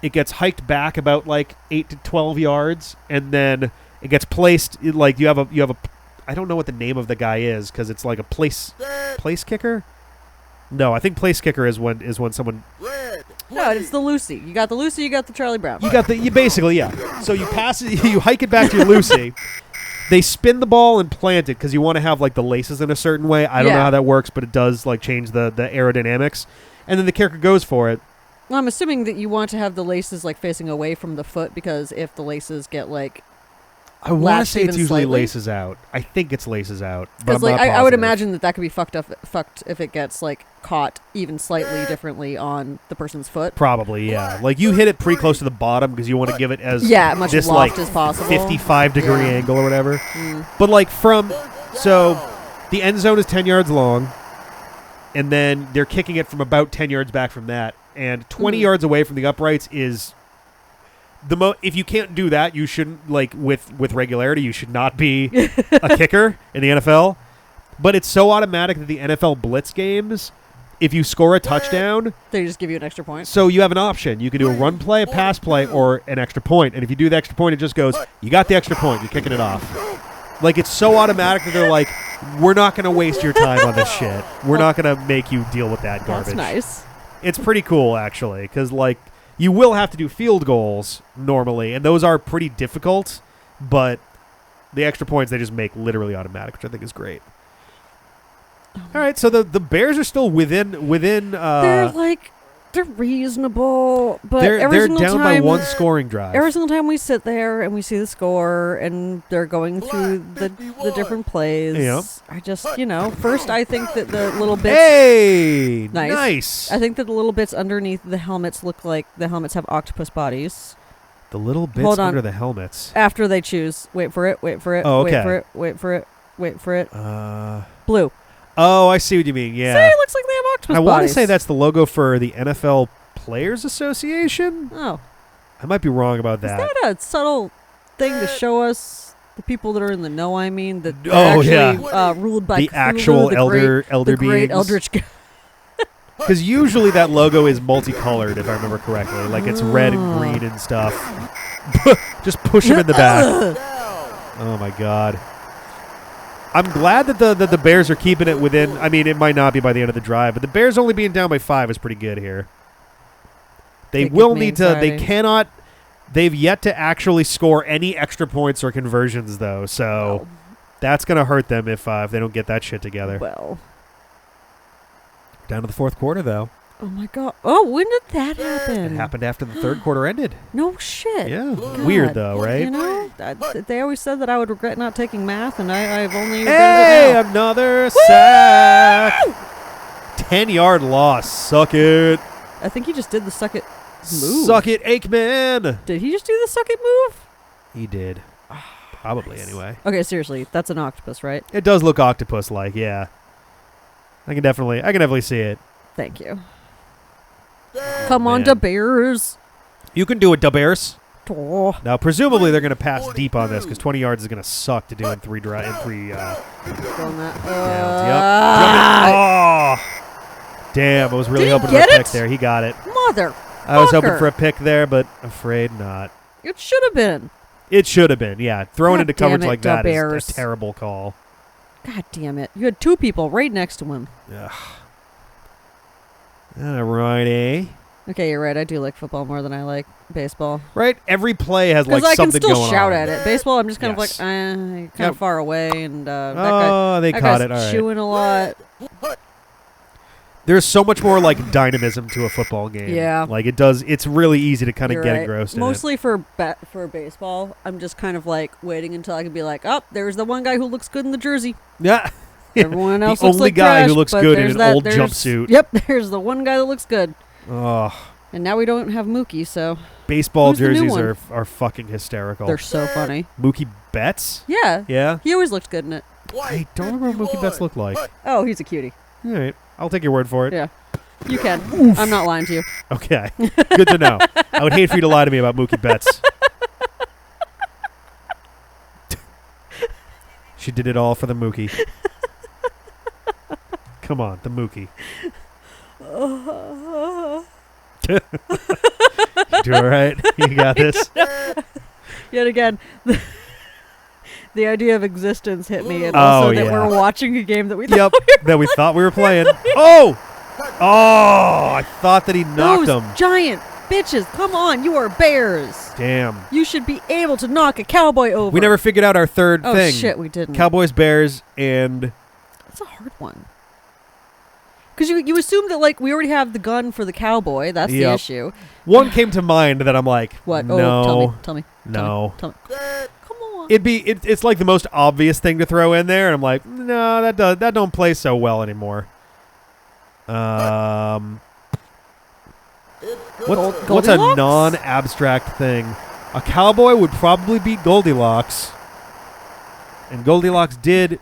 it gets hiked back about 8 to 12 yards, and then it gets placed you have a I don't know what the name of the guy is because it's a place kicker. No, I think place kicker is when someone. No, it's the Lucy. You got the Lucy. You got the Charlie Brown. You basically, yeah. So you pass it, you hike it back to your Lucy. They spin the ball and plant it because you want to have like the laces in a certain way. I don't know how that works, but it does like change the aerodynamics. And then the kicker goes for it. Well, I'm assuming that you want to have the laces like facing away from the foot because if the laces get like I want to say it's usually slightly. laces out. I think it's laces out. But Because like I would imagine that could be fucked if it gets like caught even slightly differently on the person's foot. Probably, yeah. Like you hit it pretty close to the bottom because you want to give it as much this loft like as possible. 55-degree angle or whatever. Mm. But like so the end zone is 10 yards long, and then they're kicking it from about 10 yards back from that, and 20 yards away from the uprights is if you can't do that, you shouldn't, like, with regularity, you should not be a kicker in the NFL. But it's so automatic that the NFL blitz games, if you score a touchdown, they just give you an extra point. So you have an option. You can do a run play, a pass play, or an extra point. And if you do the extra point, it just goes, you got the extra point. You're kicking it off. Like, it's so automatic that they're like, we're not going to waste your time on this shit. We're not going to make you deal with that garbage. That's nice. It's pretty cool, actually, because, like, you will have to do field goals normally, and those are pretty difficult, but the extra points they just make literally automatic, which I think is great. All right, so the Bears are still within they're reasonable, but they're down by one scoring drive. Every single time we sit there and we see the score and they're going through the different plays, I just, first I think that the little bits... Hey! Nice! I think that the little bits underneath the helmets look like the helmets have octopus bodies. The little bits under the helmets? After they choose. Wait for it. Oh, okay. Wait for it. Blue. Oh, I see what you mean, yeah. See, it looks like they have octopus bodies. I want to say that's the logo for the NFL Players Association. Oh. I might be wrong about that. Is that a subtle thing to show us the people that are in the know, that actually ruled by the Cthulhu, actual elder the great beings? eldritch Because usually that logo is multicolored, if I remember correctly. Like it's red and green and stuff. Just push him in the back. Oh, my God. I'm glad that the Bears are keeping it within. I mean, it might not be by the end of the drive, but the Bears only being down by 5 is pretty good here. They will need to. They cannot. They've yet to actually score any extra points or conversions, though. So that's going to hurt them if they don't get that shit together. Well, down to the fourth quarter, though. Oh, my God. Oh, when did that happen? It happened after the third quarter ended. No shit. Yeah. God. Weird, though, right? They always said that I would regret not taking math, and I've only regretted it now. Another sack. 10-yard loss. Suck it. I think he just did the suck it move. Suck it, Aikman. Did he just do the suck it move? He did. Probably, anyway. Okay, seriously. That's an octopus, right? It does look octopus-like, yeah. I can definitely see it. Thank you. Come on, da Bears. You can do it, da Bears. Oh. Now, presumably, they're going to pass deep on this because 20 yards is going to suck to do in three. Oh. Damn, I was really hoping for a pick there. He got it. Mother. I was hoping for a pick there, but afraid not. It should have been. It should have been, yeah. Throwing into coverage like that Bears. is a terrible call. God damn it. You had two people right next to him. Ugh. All righty. Okay, you're right. I do like football more than I like baseball. Right? Every play has like something going on. Because I can still shout at it. Baseball, I'm just kind of like, kind of far away. And they caught it. All right. Chewing a lot. There's so much more like dynamism to a football game. Yeah. Like it does. It's really easy to kind of get engrossed in it. Mostly for baseball, I'm just kind of like waiting until I can be like, oh, there's the one guy who looks good in the jersey. Yeah. Everyone else the looks only like guy trash, who looks good in an old jumpsuit. Yep, there's the one guy that looks good. Oh. And now we don't have Mookie, so baseball jerseys are fucking hysterical. They're so funny. Mookie Betts? Yeah. Yeah? He always looked good in it. I don't remember what Mookie Betts looked like. Oh, he's a cutie. All right. I'll take your word for it. Yeah. You can. I'm not lying to you. Okay. Good to know. I would hate for you to lie to me about Mookie Betts. She did it all for the Mookie. Come on, the Mookie. You do all right? You got this? Yet again, the idea of existence hit me, and also that we're watching a game that we thought we were playing. Oh! Oh! I thought that he knocked him. Giant, bitches. Come on, you are bears. Damn. You should be able to knock a cowboy over. We never figured out our third thing. Oh, shit, we didn't. Cowboys, bears, and... That's a hard one. Because you assume that, like, we already have the gun for the cowboy. That's the issue. One came to mind that I'm like, what? No. Oh, tell me. No. Tell me. Come on. It's like the most obvious thing to throw in there, and I'm like, no, that don't play so well anymore. What's a non-abstract thing? A cowboy would probably beat Goldilocks, and Goldilocks did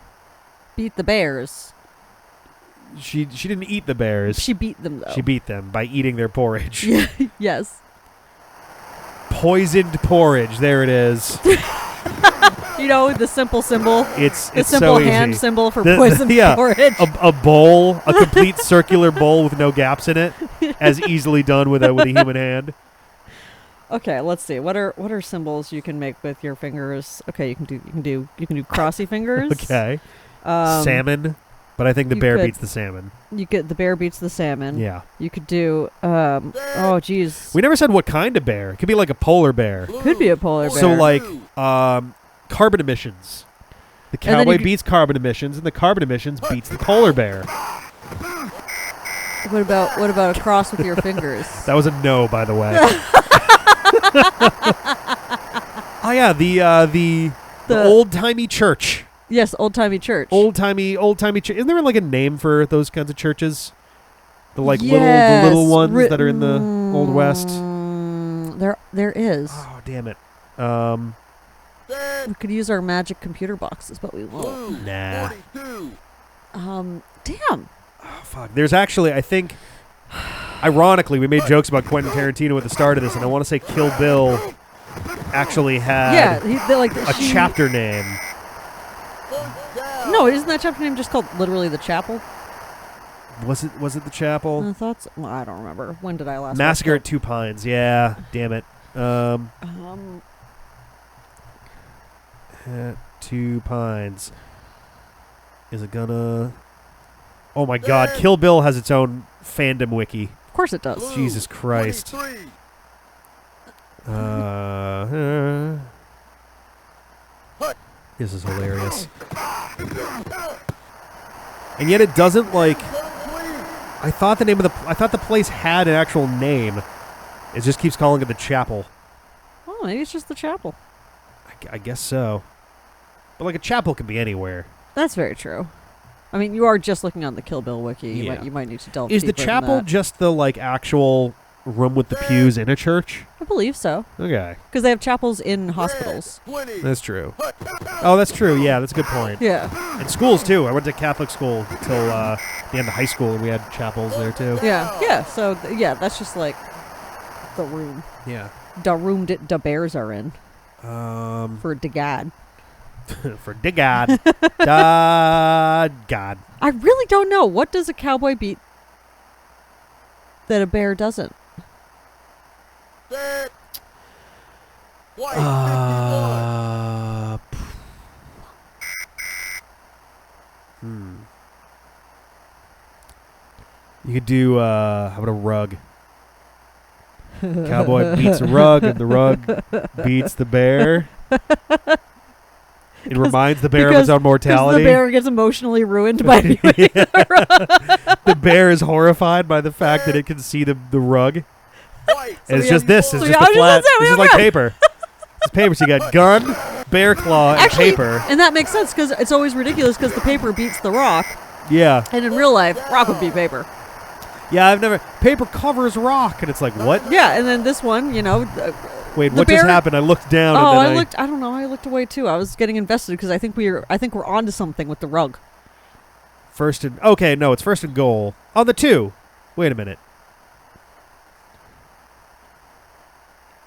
beat the bears. She didn't eat the bears. She beat them though. She beat them by eating their porridge. Yes. Poisoned porridge. There it is. You know, the simple symbol. It's the simple so hand easy. symbol for poisoned porridge. A bowl, a complete circular bowl with no gaps in it, as easily done with a human hand. Okay, let's see. What are symbols you can make with your fingers? Okay, you can do crossy fingers. Okay. Salmon, but I think the bear beats the salmon. The bear beats the salmon. Yeah. You could do oh geez. We never said what kind of bear. It could be like a polar bear. Could be a polar bear. So like carbon emissions. The cowboy beats carbon emissions, and the carbon emissions beats the polar bear. What about a cross with your fingers? That was a no, by the way. Oh yeah, the old timey church. Yes, old timey church. Old timey church. Isn't there like a name for those kinds of churches? The little ones that are in the Old West. There is. Oh damn it. We could use our magic computer boxes, but we won't. Nah. Damn. Oh fuck. There's actually, I think, ironically, we made jokes about Quentin Tarantino at the start of this, and I want to say Kill Bill actually had a chapter name. No, isn't that chapter name just called literally The Chapel? Was it The Chapel? I thought so. Well, I don't remember. When did I last Massacre at Two Pines. Yeah, damn it. At Two Pines. Is it gonna... Oh my god, Kill Bill has its own fandom wiki. Of course it does. Jesus Christ. This is hilarious. And yet it doesn't like... I thought the place had an actual name. It just keeps calling it The Chapel. Oh, maybe it's just The Chapel. I guess so. But like a chapel could be anywhere. That's very true. I mean, you are just looking on the Kill Bill wiki. You might need to delve deeper. Is the chapel just the like actual room with the pews in a church? I believe so. Okay. Because they have chapels in hospitals. That's true. Oh, that's true. Yeah, that's a good point. Yeah. And schools too. I went to Catholic school till the end of high school, and we had chapels there too. Yeah. Yeah. So that's just like the room. Yeah. The room the bears are in. For Dagad. For Dagad. God. I really don't know. What does a cowboy beat that a bear doesn't? You could do how about a rug? Cowboy beats a rug, and the rug beats the bear. It reminds the bear of its own mortality. The bear gets emotionally ruined by viewing the rug. The bear is horrified by the fact that it can see the rug. It's just this. It's just a flat. This is like paper. It's paper. So you got gun, bear claw, and paper. And that makes sense because it's always ridiculous because the paper beats the rock. Yeah. And in real life, rock would beat paper. Yeah, paper covers rock, and it's like, what? Yeah, and then this one, wait, what just happened? I looked down. Oh, and then I don't know. I looked away too. I was getting invested because I think we're onto something with the rug. It's first and goal on the 2. Wait a minute.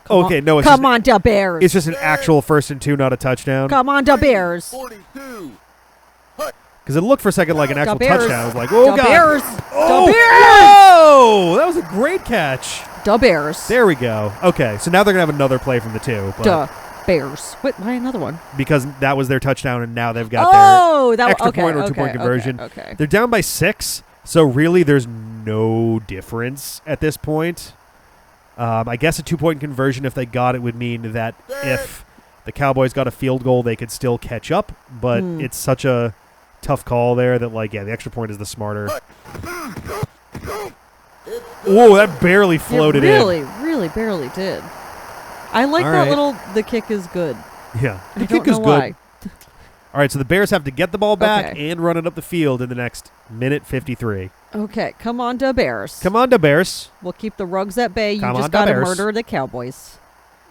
Come on, the Bears. It's just an actual 1st and 2, not a touchdown. Come on, the Bears. 42. Because it looked for a second like an actual touchdown. I was like, oh, God. Bears. Oh, the Bears. Whoa! That was a great catch. The Bears. There we go. Okay, so now they're going to have another play from the 2. The Bears. Wait, why another one? Because that was their touchdown, and now they've got their extra point or 2-point conversion. Okay. They're down by 6, so really there's no difference at this point. I guess a 2-point conversion, if they got it, would mean that if the Cowboys got a field goal, they could still catch up. But it's such a tough call there that, like, yeah, the extra point is the smarter. Whoa, that barely floated in. Really barely did. I like that little, the kick is good. Yeah, the I kick don't is know good. why. All right, so the Bears have to get the ball back Okay. and run it up the field in the next minute 53. Okay, come on, da Bears. Come on, da Bears. We'll keep the rugs at bay. You Come on, just da got to Bears. murder the Cowboys.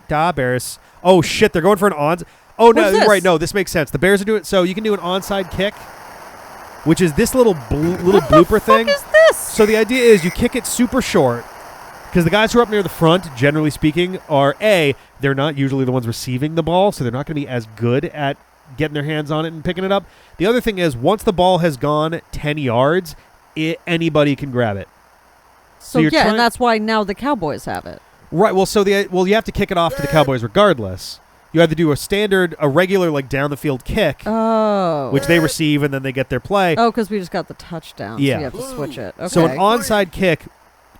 Da Bears. Oh, shit, they're going for an on... Oh, no, What's this? right, no, this makes sense. The Bears are doing... So you can do an onside kick, which is this little blooper thing. What the fuck is this? So the idea is you kick it super short, because the guys who are up near the front, generally speaking, are A, they're not usually the ones receiving the ball, so they're not going to be as good at getting their hands on it and picking it up. The other thing is, once the ball has gone 10 yards, anybody can grab it. So yeah, and that's why now the Cowboys have it. Right, well, you have to kick it off to the Cowboys regardless. You have to do a regular, like, down-the-field kick, which they receive, and then they get their play. Oh, because we just got the touchdown, Yeah. so you have to switch it. Okay. So an onside kick,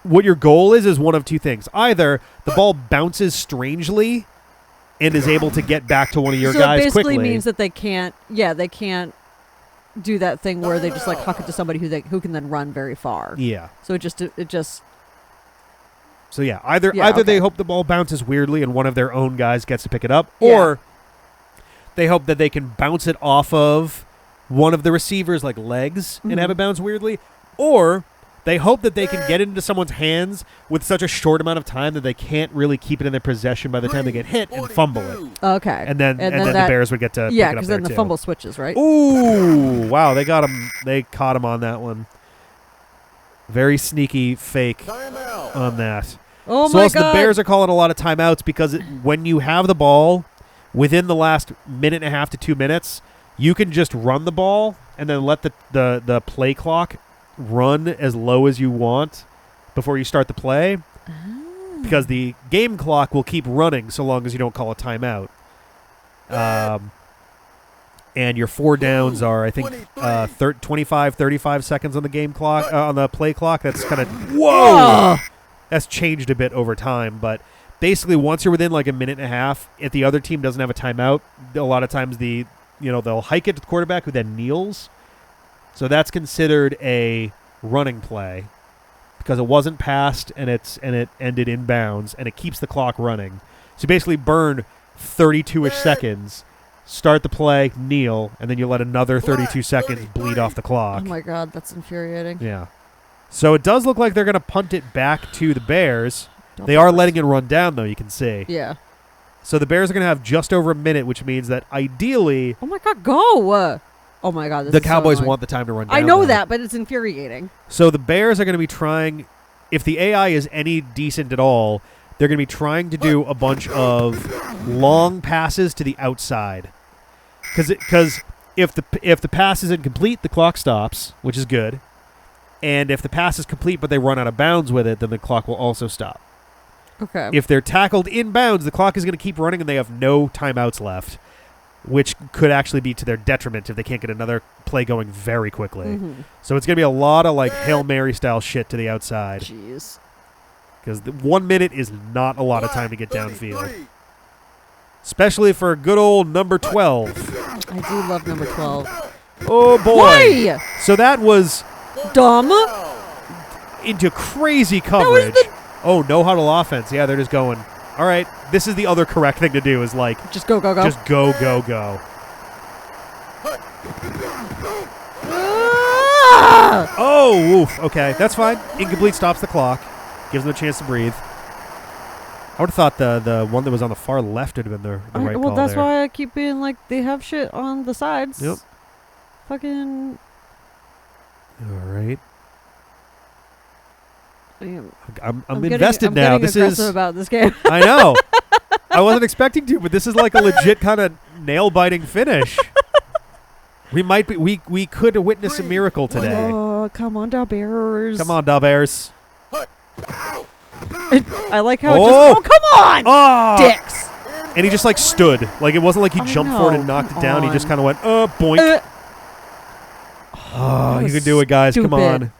what your goal is one of two things. Either the ball bounces strangely and is able to get back to one of your guys quickly. So it basically means that they can't do that thing where they just, like, huck it to somebody who can then run very far. Yeah. So it just... So yeah, either they hope the ball bounces weirdly and one of their own guys gets to pick it up, or they hope that they can bounce it off of one of the receivers' like legs and have it bounce weirdly, or they hope that they can get it into someone's hands with such a short amount of time that they can't really keep it in their possession by the time they get hit and fumble it. Okay. And then the Bears would get to pick it up because there then the too. fumble switches, right? Ooh, wow, they got him. They caught him on that one. Very sneaky fake on that. Oh So my also God. the Bears are calling a lot of timeouts because when you have the ball within the last minute and a half to 2 minutes, you can just run the ball and then let the play clock run as low as you want before you start the play. Because the game clock will keep running so long as you don't call a timeout. And your 4 downs are, I think, 25, 35 seconds on the game clock, on the play clock. That's kind of... Whoa! That's changed a bit over time, but basically once you're within like a minute and a half, if the other team doesn't have a timeout, a lot of times they'll hike it to the quarterback who then kneels. So that's considered a running play because it wasn't passed and it ended in bounds and it keeps the clock running. So you basically burn 32-ish seconds, start the play, kneel, and then you let another 32 seconds bleed off the clock. Oh my God, that's infuriating. Yeah. So it does look like they're going to punt it back to the Bears. They are letting it run down, though, you can see. Yeah. So the Bears are going to have just over a minute, which means that ideally... Oh my God, go! Oh my God, this the is so Cowboys annoying. want the time to run down. I know though. that, but it's infuriating. So the Bears are going to be trying... If the AI is any decent at all, they're going to be trying to do a bunch of long passes to the outside. Because if the pass is incomplete, the clock stops, which is good. And if the pass is complete but they run out of bounds with it, then the clock will also stop. Okay. If they're tackled in bounds, the clock is going to keep running and they have no timeouts left, which could actually be to their detriment if they can't get another play going very quickly. So it's going to be a lot of like Hail Mary style shit to the outside. Jeez. Because 1 minute is not a lot of time to get downfield. Especially for good old number 12. I do love number 12. Oh, boy. Why? So that was... Dumb. into crazy coverage. Oh, no huddle offense. Yeah, they're just going. All right, this is the other correct thing to do is like just go. Just go. Ah! Oh, oof. Okay, that's fine. Incomplete stops the clock. Gives them a chance to breathe. I would have thought the one that was on the far left would have been the right call. Well, that's there. why I keep being like, they have shit on the sides. Yep. Fucking... All right. I'm I'm invested getting now. This is about this game. I know. I wasn't expecting to, but this is like a legit kind of nail-biting finish. We could witness a miracle today. Oh, come on, Da Bears. Come on, Da Bears. I like how it just... Oh, come on! Oh! Dicks! And he just like stood. Like it wasn't like he jumped forward and knocked it down. He just kind of went, boink. Oh, you can do it, guys. Come on.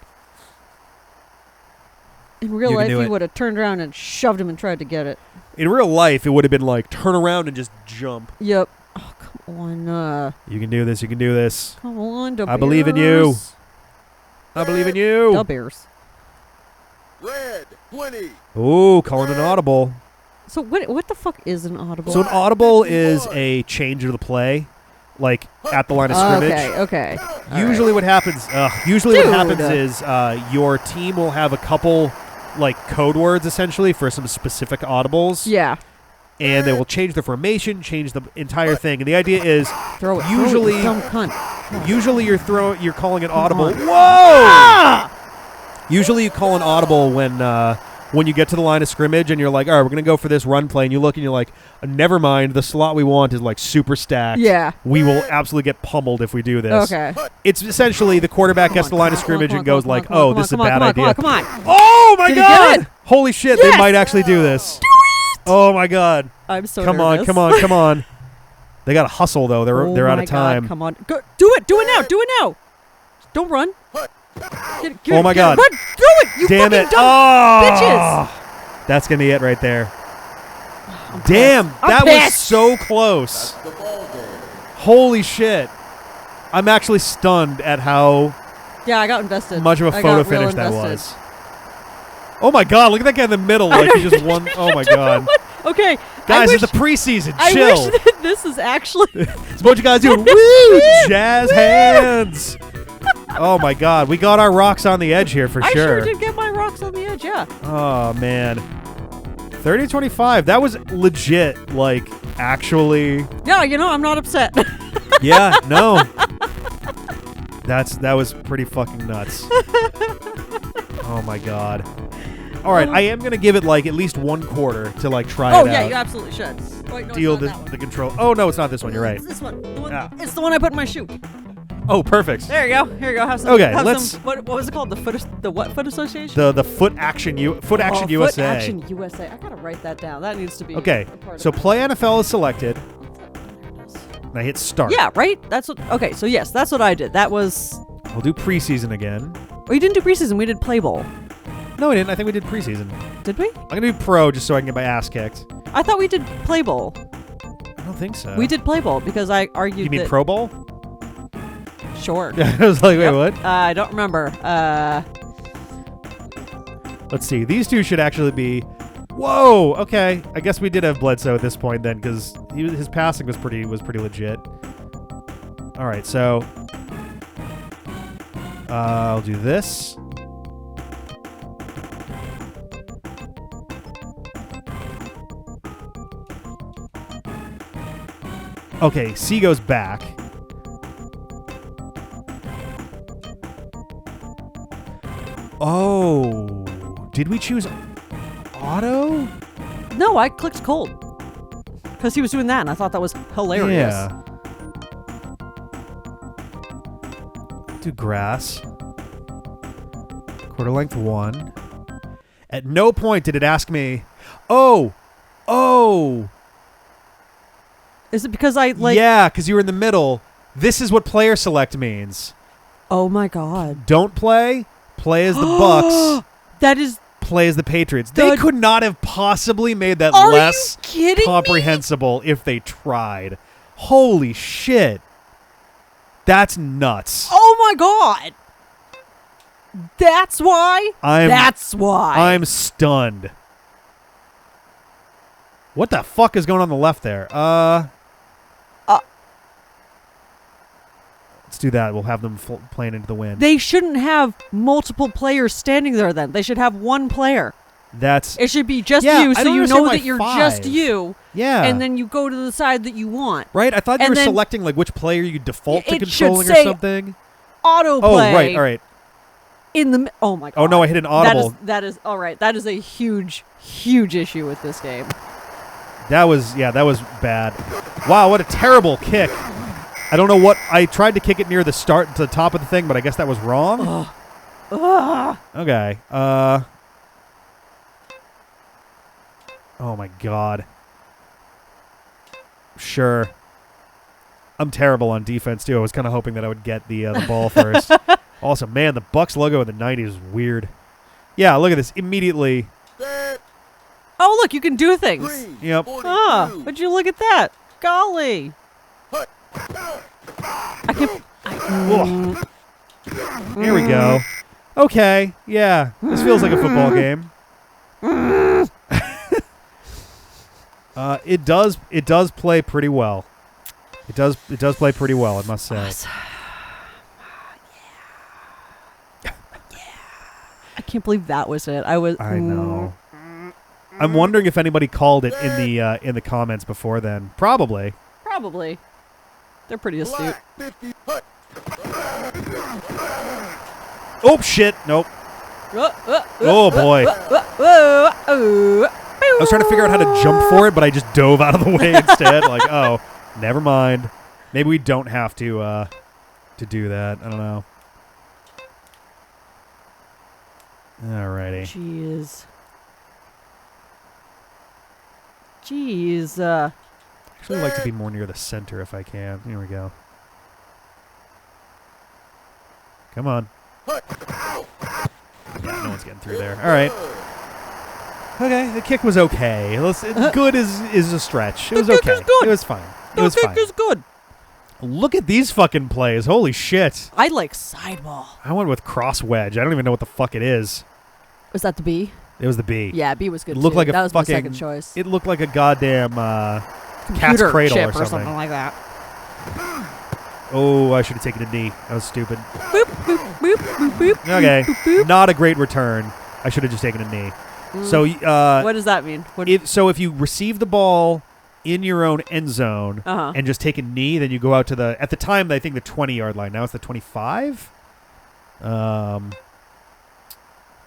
In real life, you would have turned around and shoved him and tried to get it. In real life, it would have been like, turn around and just jump. Yep. Oh, come on. You can do this. You can do this. Come on, the I believe in you. I believe in you. The Bears. Red, 20. Ooh, calling an audible. So what the fuck is an audible? So an audible is a change of the play, like at the line of scrimmage. Okay. Usually what happens is your team will have a couple like code words essentially for some specific audibles. Yeah. And they will change the formation, change the entire thing. And the idea is throw it, usually dumb cunt. Usually you're calling an audible. Whoa! Ah! Usually you call an audible when you get to the line of scrimmage and you're like, all right, we're going to go for this run play. And you look and you're like, never mind, the slot we want is like super stacked. Yeah. We will absolutely get pummeled if we do this. Okay. It's essentially the quarterback gets to the line of scrimmage and goes like, oh, this is a bad idea. Come on. Oh, my Did God. you get it? Holy shit, Yes! they might actually do this. Oh, my God. I'm so Come nervous. on, come on. They got to hustle, though. They're out of time. God, come on. Go, do it now. Don't run. Oh, my God. Run. Do it, you Damn fucking it. dumb bitches. That's going to be it right there. Damn, that was so close. That's the ball game. Holy shit. I'm actually stunned at how Yeah, I got invested. much of a I photo got real finish that invested. was. Oh, my God. Look at that guy in the middle. Like he just won. Oh, my God. Okay. Guys, it's the preseason. I Chill. wish that this is actually... It's what you guys do. Woo! Jazz hands. Oh, my God. We got our rocks on the edge here for I sure. sure did get my rocks on the edge, yeah. Oh, man. 30-25. That was legit, like, actually. Yeah, I'm not upset. Yeah, no. That was pretty fucking nuts. Oh, my God. All right, I am going to give it, like, at least one quarter to, like, try it out. Oh, yeah, you absolutely should. Wait, no, Deal it's not that the one. control. Oh, no, it's not this one. You're right. It's this one. The one Yeah. It's the one I put in my shoe. Oh, perfect. There you go. Here you go. Have some. Okay, have let's- Some, what was it called? The what foot association? The Foot Action USA. Foot Action USA. I gotta write that down. That needs to be. Okay, a part so of Play NFL is selected, There it is. and I hit Start. Yeah, right. That's what. Okay, so yes, that's what I did. That was. We'll do preseason again. We didn't do preseason. We did play bowl. No, we didn't. I think we did preseason. Did we? I'm going to do pro just so I can get my ass kicked. I thought we did play bowl. I don't think so. We did play bowl because I argued. You mean that, Pro Bowl? Sure. I was like, wait, Yep. what? I don't remember. Let's see. These two should actually be. Whoa. Okay. I guess we did have Bledsoe at this point then, because his passing was pretty legit. All right. So I'll do this. Okay. C goes back. Oh, did we choose auto? No, I clicked cold because he was doing that, and I thought that was hilarious. Yeah. Do grass. Quarter length 1. At no point did it ask me, oh. Is it because I like? Yeah, because you were in the middle. This is what player select means. Oh my God. Don't play. Play as the Bucks. That is. Play as the Patriots. They could not have possibly made that Are less you kidding comprehensible if they tried. Holy shit. That's nuts. Oh my God. That's why. That's why. I'm stunned. What the fuck is going on the left there? Let's do that. We'll have them playing into the wind. They shouldn't have multiple players standing there. Then they should have one player. It should be just Yeah, you, I so don't you understand know why that you're 5. just you. Yeah. And then you go to the side that you want. Right? I thought you and were then selecting like which player you default to it should controlling or say something. Autoplay. Oh, right. All right. In the oh my God. Oh no, I hit an audible. That is all right. That is a huge issue with this game. That was bad. Wow, what a terrible kick. I don't know what I tried to kick it near the start to the top of the thing, but I guess that was wrong. Okay. Oh my God. Sure. I'm terrible on defense too. I was kind of hoping that I would get the ball first. Also, man, the Bucks logo in the 90s is weird. Yeah, look at this. Immediately. Set. Oh, look, you can do things. Green. Yep. 42. Ah, would you look at that? Golly. Hut. I can. Ugh. Here we go. Okay. Yeah. This feels like a football game. It does play pretty well. It does play pretty well, I must say. I can't believe that was it. I know. I'm wondering if anybody called it in the comments before then. Probably. Probably. They're pretty astute. Black 50. Hut. Oh shit! Nope. Oh boy. I was trying to figure out how to jump for it, but I just dove out of the way instead. Like, oh, never mind. Maybe we don't have to do that. I don't know. Alrighty. Jeez. Actually, I'd like to be more near the center if I can. Here we go. Come on. Yeah, no one's getting through there. All right. Okay, the kick was okay. Good is a stretch. It was okay. It was fine. It was fine. The kick is good. Look at these fucking plays. Holy shit. I like sideball. I went with cross wedge. I don't even know what the fuck it is. Was that the B? It was the B. Yeah, B was good. It looked too. like a that was fucking my second choice. It looked like a goddamn cat's Computer cradle chip or something. like that. Oh, I should have taken a knee. That was stupid. Boop, boop, boop, boop, boop, Okay, boop, boop. not a great return. I should have just taken a knee. So, What does that mean? if you receive the ball in your own end zone and just take a knee, then you go out to at the time, I think the 20-yard line. Now it's the 25.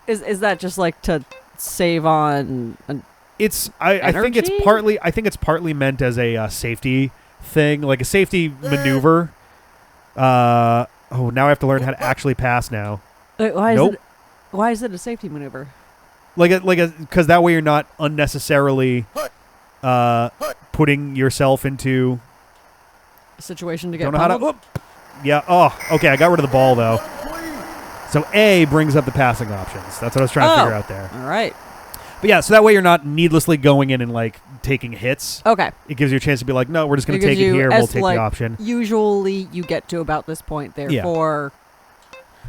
Is that just like to save on? I think it's partly meant as a safety thing, like a safety maneuver. Now I have to learn how to actually pass now. Why is it a safety maneuver? Because that way you're not unnecessarily putting yourself into A situation to get don't know how to. pummeled? Yeah. Oh, okay. I got rid of the ball though. So A brings up the passing options. That's what I was trying to figure out there. All right. But yeah, so that way you're not needlessly going in and like taking hits. Okay. It gives you a chance to be like, no, we're just going to take it here. We'll take the option. Usually you get to about this point, therefore.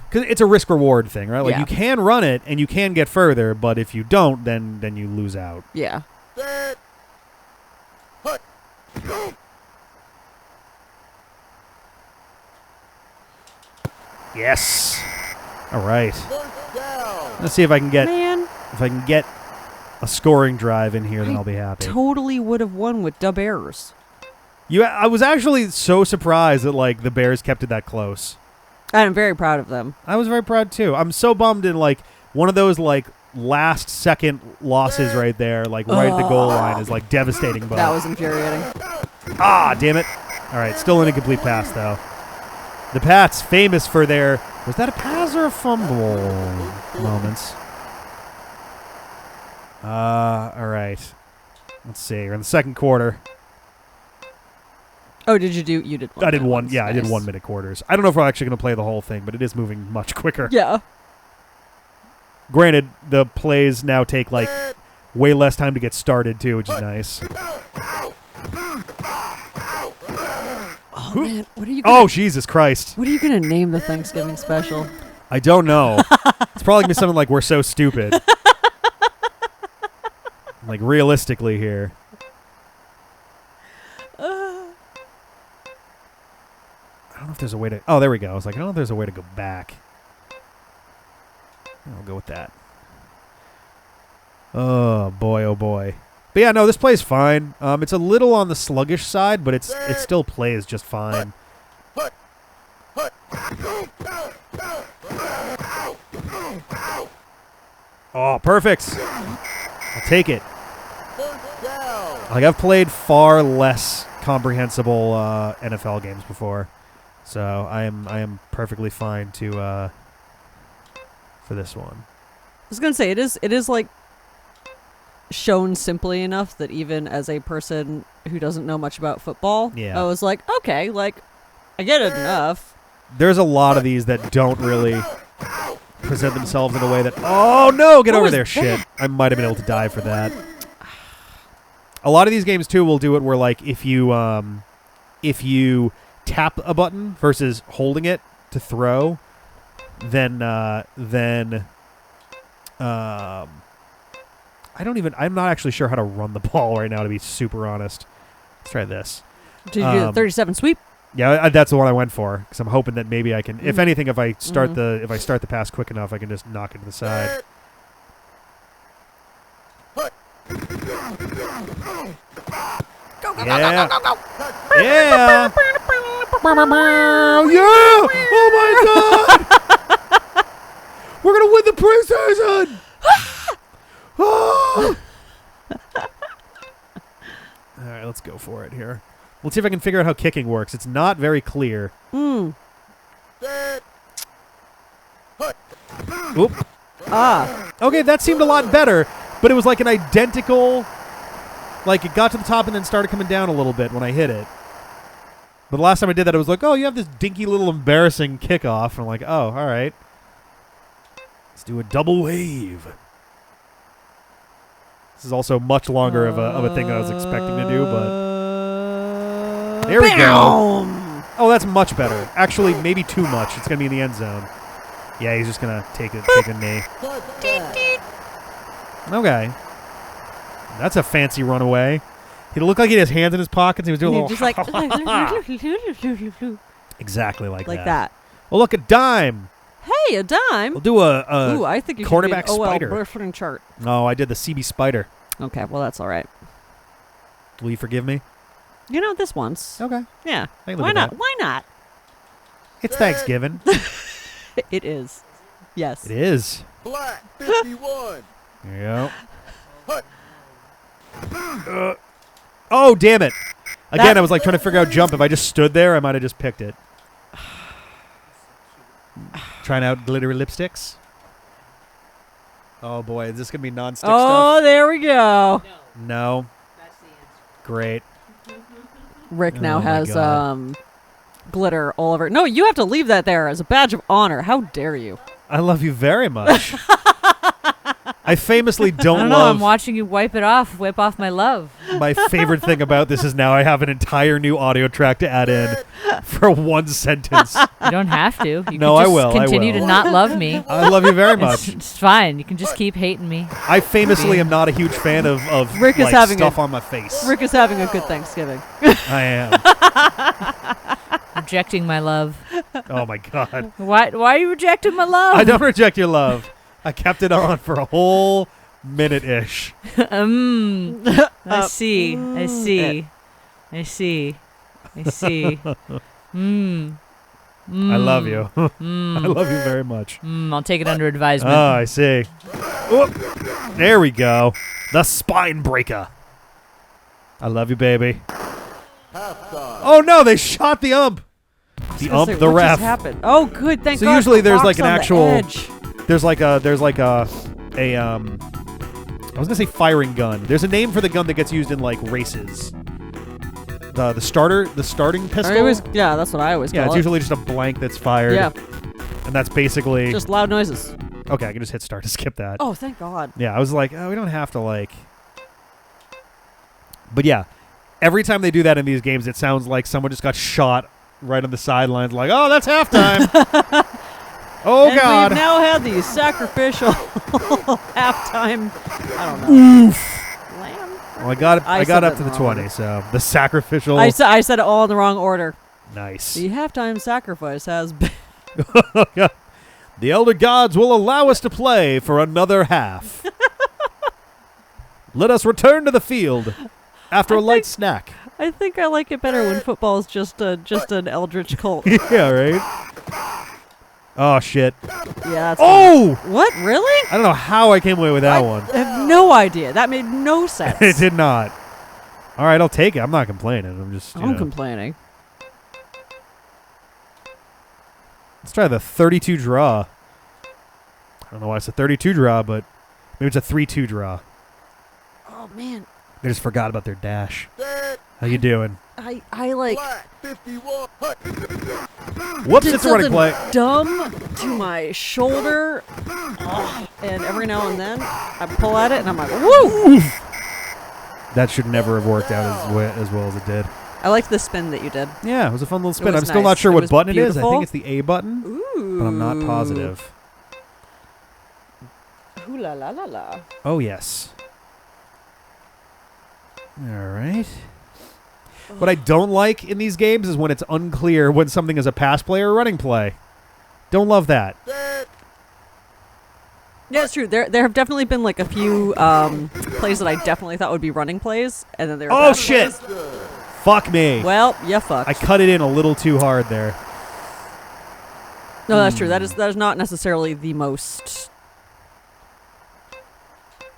Because it's a risk reward thing, right? Like Yeah. you can run it and you can get further, but if you don't, then you lose out. Yeah. Set. Hut. Yes. All right. First down. Let's see if I can get Man, a scoring drive in here, then I'll be happy. totally would have won with dub errors. I was actually so surprised that like the Bears kept it that close. I'm very proud of them. I was very proud too. I'm so bummed in like one of those like last second losses right there, like right at the goal line is like devastating. But That was infuriating. damn it! All right, still an incomplete pass though. The Pats famous for their was that a pass or a fumble moments. All right. Let's see. We're in the second quarter. Oh, did you do? You did one. I did minute one. ones. Yeah, I did Nice. 1 minute quarters. I don't know if we're actually going to play the whole thing, but it is moving much quicker. Yeah. Granted, the plays now take like way less time to get started too, which is nice. Oh man, what are you? Oh, Jesus Christ! What are you gonna name the Thanksgiving special? I don't know. It's probably gonna be something like "We're so stupid." Like realistically here. I don't know if there's a way to. Oh, there we go. I was like, I don't know if there's a way to go back. I'll go with that. Oh boy, oh boy. But yeah, no, this plays fine. It's a little on the sluggish side, but it still plays just fine. Oh, perfect. I'll take it. First down. Like I've played far less comprehensible NFL games before, so I am perfectly fine to for this one. I was gonna say it is like shown simply enough that even as a person who doesn't know much about football, Yeah. I was like, okay, like I get it enough. There's a lot of these that don't really present themselves in a way that, oh no, get What over was there, that? shit. I might have been able to die for that. A lot of these games too will do it where like if you tap a button versus holding it to throw, then I'm not actually sure how to run the ball right now, to be super honest. Let's try this. Did you do the 37 sweep? Yeah, that's the one I went for because I'm hoping that maybe I can. If anything, if I start the pass quick enough, I can just knock it to the side. Yeah. Yeah. Yeah. Oh my God. We're gonna win the preseason. All right, let's go for it here. Let's see if I can figure out how kicking works. It's not very clear. Mm. Oop. Ah. Okay, that seemed a lot better, but it was like an identical... Like, it got to the top and then started coming down a little bit when I hit it. But the last time I did that, it was like, oh, you have this dinky little embarrassing kickoff. And I'm like, oh, all right. Let's do a double wave. This is also much longer of a thing I was expecting to do, but... There we go. Oh, that's much better. Actually, maybe too much. It's going to be in the end zone. Yeah, he's just going to take a knee. Okay. That's a fancy runaway. He looked like he had his hands in his pockets. He was doing a little... Just like... Exactly like that. Like that. Well, look, a dime. Hey, a dime. We'll do a Ooh, I think you should cornerback do an OL spider. Burford chart. No, I did the CB Spider. Okay, well, that's all right. Will you forgive me? You know, this once. Okay. Yeah. I can live Why with not? that. Why not? It's Thanksgiving. It is. Yes. It is. Black 51. There you go. Oh, damn it. Again, I was like trying to figure out jump. If I just stood there, I might have just picked it. Trying out glittery lipsticks. Oh, boy. Is this going to be non-stick Oh, stuff? there we go. No. Great. Rick now Oh, my has God. glitter all over. No, you have to leave that there as a badge of honor. How dare you? I love you very much. I famously I don't don't know. love... I'm watching you wipe off my love. My favorite thing about this is now I have an entire new audio track to add in for one sentence. You don't have to. You No, can I just will, I continue will. to not love me. I love you very much. It's fine. You can just keep hating me. I famously am not a huge fan of Rick is like, having stuff on my face. Rick is having a good Thanksgiving. I am. Rejecting my love. Oh, my God. Why are you rejecting my love? I don't reject your love. I kept it on for a whole minute-ish. I see. I see. I see. I see. I love you. I love you very much. I'll take it under advisement. Oh, I see. Whoop. There we go. The spine breaker. I love you, baby. Oh, no, they shot the ump. The ump, the what ref. just happened? Oh, good. Thank God. So usually the there's like rock's an on the actual... edge. There's like a I was gonna say firing gun. There's a name for the gun that gets used in like races. The starting pistol. Yeah, that's what I always call Yeah, it's it. usually just a blank that's fired. Yeah, And that's basically just loud noises. okay. I can just hit start to skip that. Oh, thank God. Yeah, I was like, oh, we don't have to like. But yeah, every time they do that in these games, it sounds like someone just got shot right on the sidelines. Like, oh, that's halftime. Oh, And God. we've now had the sacrificial halftime. I don't know. Lamb? Well, I got said up it to the wrong. 20, so the sacrificial. I said it all in the wrong order. Nice. The halftime sacrifice has been. The elder gods will allow us to play for another half. Let us return to the field after a light snack. I think I like it better when football is just an eldritch cult. Yeah, right? Oh, shit. Yeah. That's Oh! What? Really? I don't know how I came away with that one. I have no idea. That made no sense. It did not. All right, I'll take it. I'm not complaining. I'm just, I'm complaining. Let's try the 32 draw. I don't know why it's a 32 draw, but maybe it's a 3-2 draw. Oh, man. They just forgot about their dash. How you doing? I like Black 51. Hut. Whoops, did it's a running something play. dumb to my shoulder, and every now and then I pull at it and I'm like, woo! That should never have worked out as well as it did. I liked the spin that you did. Yeah, it was a fun little spin. was I'm still not nice. sure It what was button it is. I beautiful. think it's the A button, Ooh. but I'm not positive. Ooh la la la la. Oh, yes. All right. What I don't like in these games is when it's unclear when something is a pass play or a running play. Don't love that. Dead. Yeah, it's true. There have definitely been like a few plays that I definitely thought would be running plays, and then they were Oh, pass shit. plays. Fuck me. Well, you fucked. I cut it in a little too hard there. No, that's true. That is not necessarily the most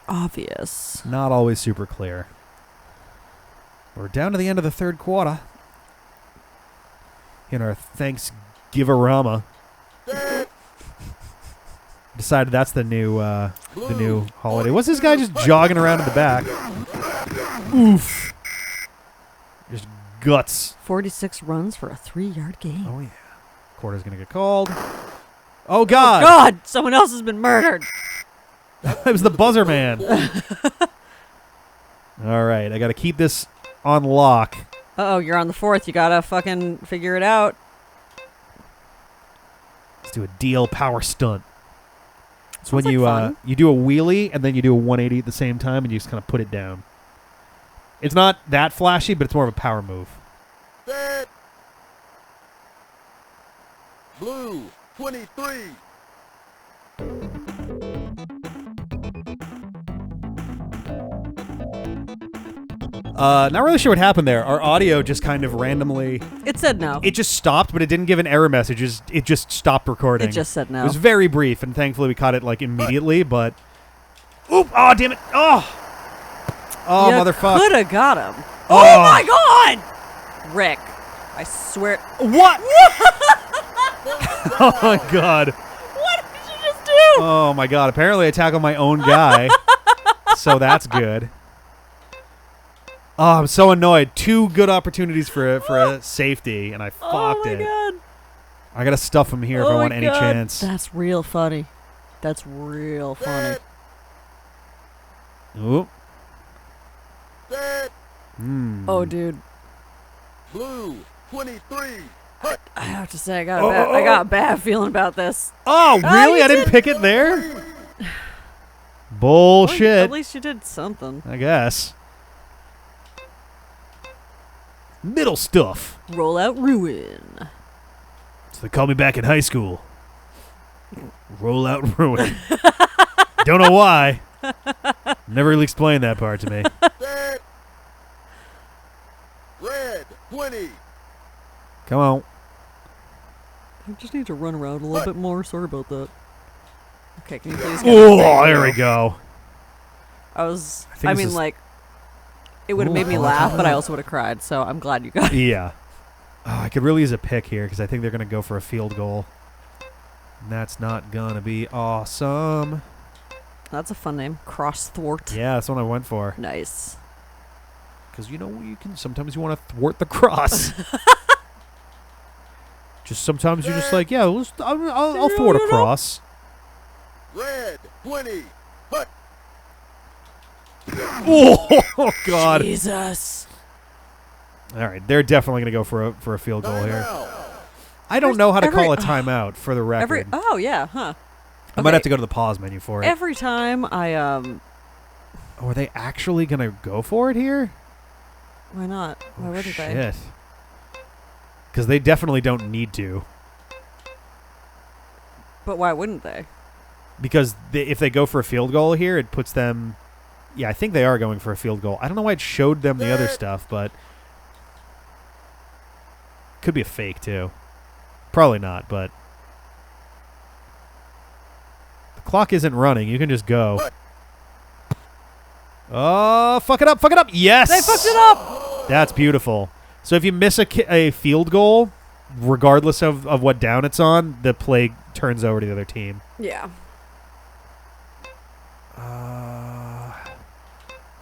obvious. Not always super clear. We're down to the end of the third quarter. In our Thanksgiverama. Decided that's the new holiday. What's this guy just jogging around in the back? Oof. Just guts. 46 runs for a 3-yard gain. Oh, yeah. Quarter's going to get called. Oh, God. God, someone else has been murdered. It was the buzzer man. All right. I got to keep this on lock. Uh-oh, you're on the 4th. You gotta fucking figure it out. Let's do a DL power stunt. It's when Sounds you like fun. you do a wheelie and then you do a 180 at the same time and you just kind of put it down. It's not that flashy, but it's more of a power move. Dead. Blue 23. Not really sure what happened there. Our audio just kind of randomly... It said no. It just stopped, but it didn't give an error message. It just stopped recording. It just said no. It was very brief, and thankfully we caught it like immediately, but... Oop! Oh, damn it! Oh! Oh, motherfucker. Could have got him. Oh. Oh my God! Rick, I swear. What? Oh, my God. What did you just do? Oh, my God. Apparently I tackled my own guy, so that's good. Oh, I'm so annoyed. 2 good opportunities for a safety, and I fucked it. Oh my God. I got to stuff him here if I want any chance. That's real funny. That's real funny. Oop. Dead. Oh, dude. Blue 23. Hut. I have to say, I got a bad feeling about this. Oh, really? you I didn't pick it there? Bullshit. At least you did something. I guess. Middle stuff. Roll out ruin. So they called me back in high school. Roll out ruin. Don't know why. Never really explained that part to me. Dead. Red 20. Come on. I just need to run around a little bit more. Sorry about that. Okay, can you please? Oh, there we go. I think this mean, is- like, it would have made me laugh, but I also would have cried. So I'm glad you got it. Yeah. Oh, I could really use a pick here because I think they're going to go for a field goal. And that's not going to be awesome. That's a fun name. Cross thwart. Yeah, that's what I went for. Nice. Because, sometimes you want to thwart the cross. Just sometimes you're just like, yeah, I'll thwart a cross. Red 20. Hut. Oh, God. Jesus. All right, they're definitely going to go for a field goal here. Timeout. I don't know how to call a every- timeout for the record. Oh yeah, huh? I might Okay. have to go to the pause menu for it. Every time I Oh, are they actually going to go for it here? why not? Why wouldn't they? Shit. Because they definitely don't need to. But why wouldn't they? Because if they go for a field goal here, it puts them... Yeah, I think they are going for a field goal. I don't know why it showed them the other stuff, but... Could be a fake, too. Probably not, but... The clock isn't running. You can just go. Oh, fuck it up, fuck it up. Yes! They fucked it up! That's beautiful. So if you miss a field goal, regardless of what down it's on, the play turns over to the other team. Yeah. All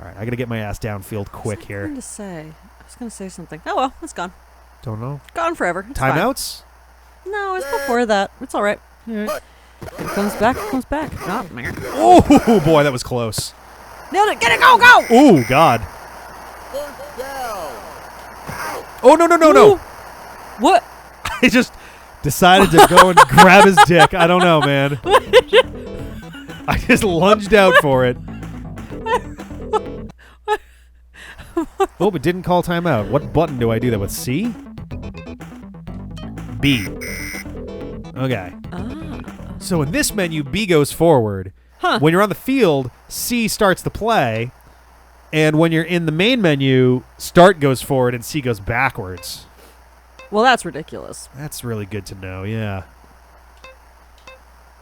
right, I got to get my ass downfield quick here. I was going to say something. Oh, well, it's gone. Don't know. Gone forever. It's Timeouts? fine. No, it's before that. It's all right. It comes back. It comes back. Oh, man. Oh, boy, that was close. Nailed it. Get it. Go, go. Oh, God. First down. Oh, no. What? I just decided to go and grab his dick. I don't know, man. I just lunged out for it. Oh, but didn't call timeout. What button do I do that with? C? B. Okay. So in this menu, B goes forward. Huh. When you're on the field, C starts the play. And when you're in the main menu, start goes forward and C goes backwards. Well, that's ridiculous. That's really good to know, yeah.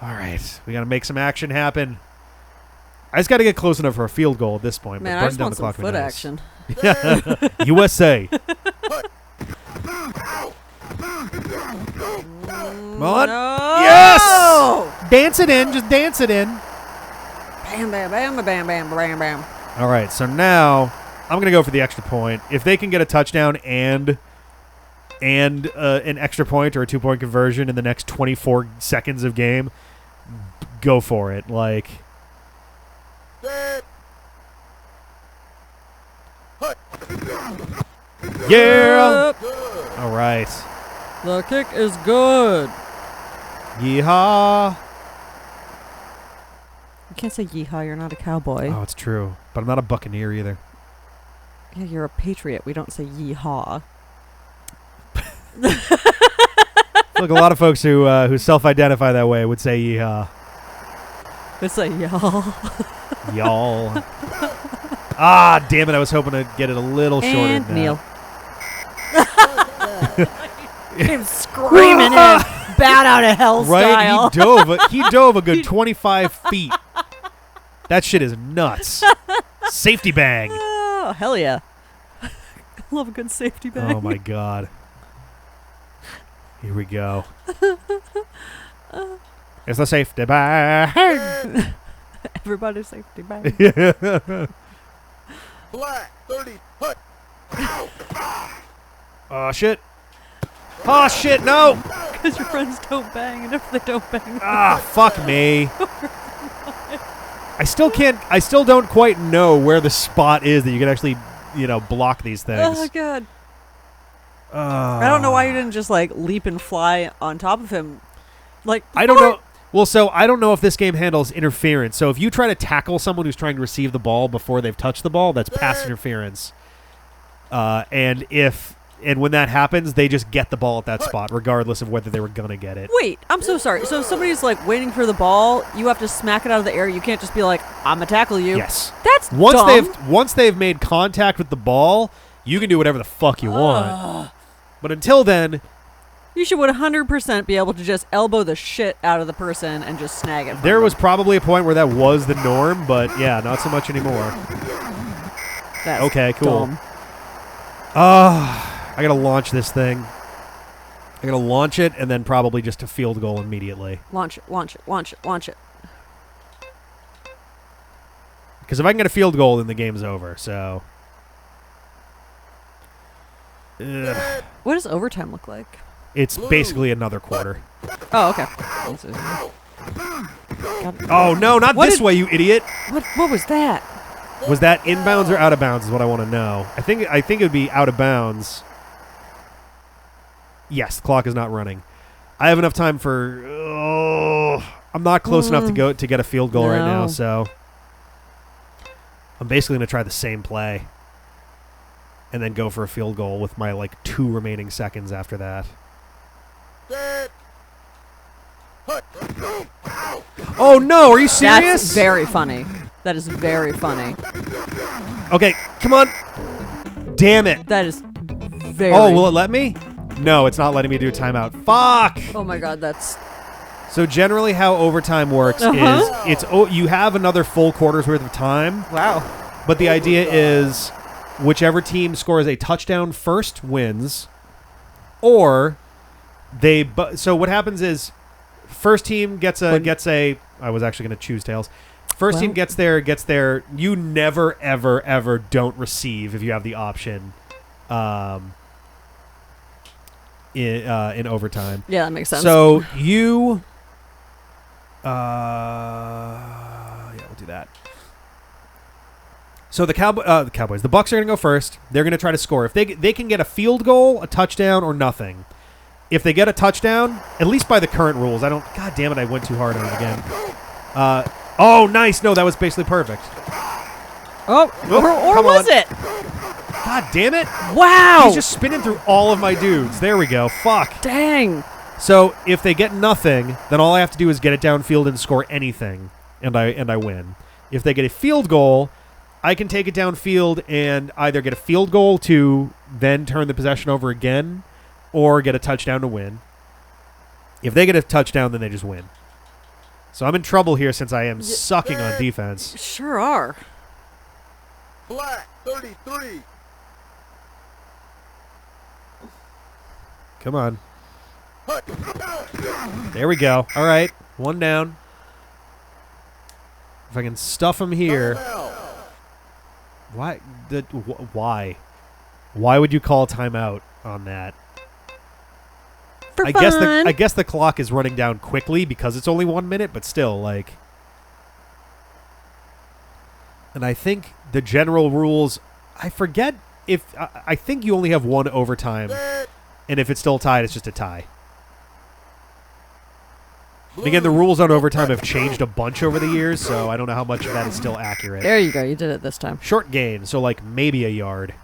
All right. We got to make some action happen. I just got to get close enough for a field goal at this point. Man, but I just down want the clock some would foot be nice. action. USA. Come on. No! Yes! Dance it in. Just dance it in. Bam, bam, bam, bam, bam, bam, bam. All right. So now I'm going to go for the extra point. If they can get a touchdown and an extra point or a 2-point conversion in the next 24 seconds of game, go for it. Like, Set. yeah. Yep. All right. The kick is good. Yeehaw. You can't say yeehaw. You're not a cowboy. Oh, it's true. But I'm not a Buccaneer either. Yeah, you're a patriot. We don't say yeehaw. I feel like a lot of folks who self-identify that way would say yeehaw. We say y'all. Y'all. Ah, damn it. I was hoping to get it a little shorter And than Neil. that. Him screaming in bat out of hell Right? style. He dove a good 25 feet. That shit is nuts. Safety bang. Oh, hell yeah. I love a good safety bag. Oh, my God. Here we go. It's the safety bang. Everybody's safety bag. Black 30. Hut. Oh, shit. Oh, shit, no. Because your friends don't bang, and if they don't bang... Ah, fuck me. I still don't quite know where the spot is that you can actually, block these things. Oh, God. I don't know why you didn't just, leap and fly on top of him. I don't know. Well, so I don't know if this game handles interference. So if you try to tackle someone who's trying to receive the ball before they've touched the ball, that's pass interference. And when that happens, they just get the ball at that spot, regardless of whether they were going to get it. Wait, I'm so sorry. So if somebody's, waiting for the ball, you have to smack it out of the air. You can't just be like, I'm going to tackle you. Yes. That's dumb. Once they've made contact with the ball, you can do whatever the fuck you want. But until then... You should 100% be able to just elbow the shit out of the person and just snag it. There was probably a point where that was the norm, but yeah, not so much anymore. That's okay, cool. dumb. I gotta launch this thing. I gotta launch it and then probably just a field goal immediately. Launch it, launch it, launch it, launch it. Because if I can get a field goal, then the game's over, so... Ugh. What does overtime look like? It's basically another quarter. Oh, okay. Oh, no, not this way, you idiot. What was that? Was that inbounds or out of bounds is what I want to know. I think it would be out of bounds. Yes, the clock is not running. I have enough time for... I'm not close enough to get a field goal right now, so... I'm basically going to try the same play. And then go for a field goal with my, 2 remaining seconds after that. Set. Hut. Oh, no, are you serious? That's very funny. That is very funny. Okay, come on. Damn it. That is very... Oh, will it let me? No, it's not letting me do a timeout. Fuck! Oh my God, that's... So generally how overtime works is you have another full quarter's worth of time. Wow. But the idea is whichever team scores a touchdown first wins, or so what happens is first team gets a I was actually going to choose tails. First team gets there. You never, ever, ever don't receive if you have the option in overtime. Yeah, that makes sense. So you... yeah, we'll do that. So the Cowboys, the Bucs are going to go first. They're going to try to score. If they can get a field goal, a touchdown, or nothing. If they get a touchdown, at least by the current rules, God damn it, I went too hard on it again. Oh, nice. No, that was basically perfect. Or was it? God damn it. Wow. He's just spinning through all of my dudes. There we go. Fuck. Dang. So if they get nothing, then all I have to do is get it downfield and score anything, and I win. If they get a field goal, I can take it downfield and either get a field goal to then turn the possession over again, or get a touchdown to win. If they get a touchdown, then they just win. So I'm in trouble here since I am sucking on defense. Sure are. Black 33. Come on. There we go. All right. One down. If I can stuff him here. Why? Why? Why would you call timeout on that? For I fun. guess the clock is running down quickly because it's only 1 minute, but still, like. And I think the general rules, I forget if I think you only have one overtime, and if it's still tied, it's just a tie. And again, the rules on overtime have changed a bunch over the years, so I don't know how much of that is still accurate. There you go. You did it this time. Short gain, so like maybe a yard.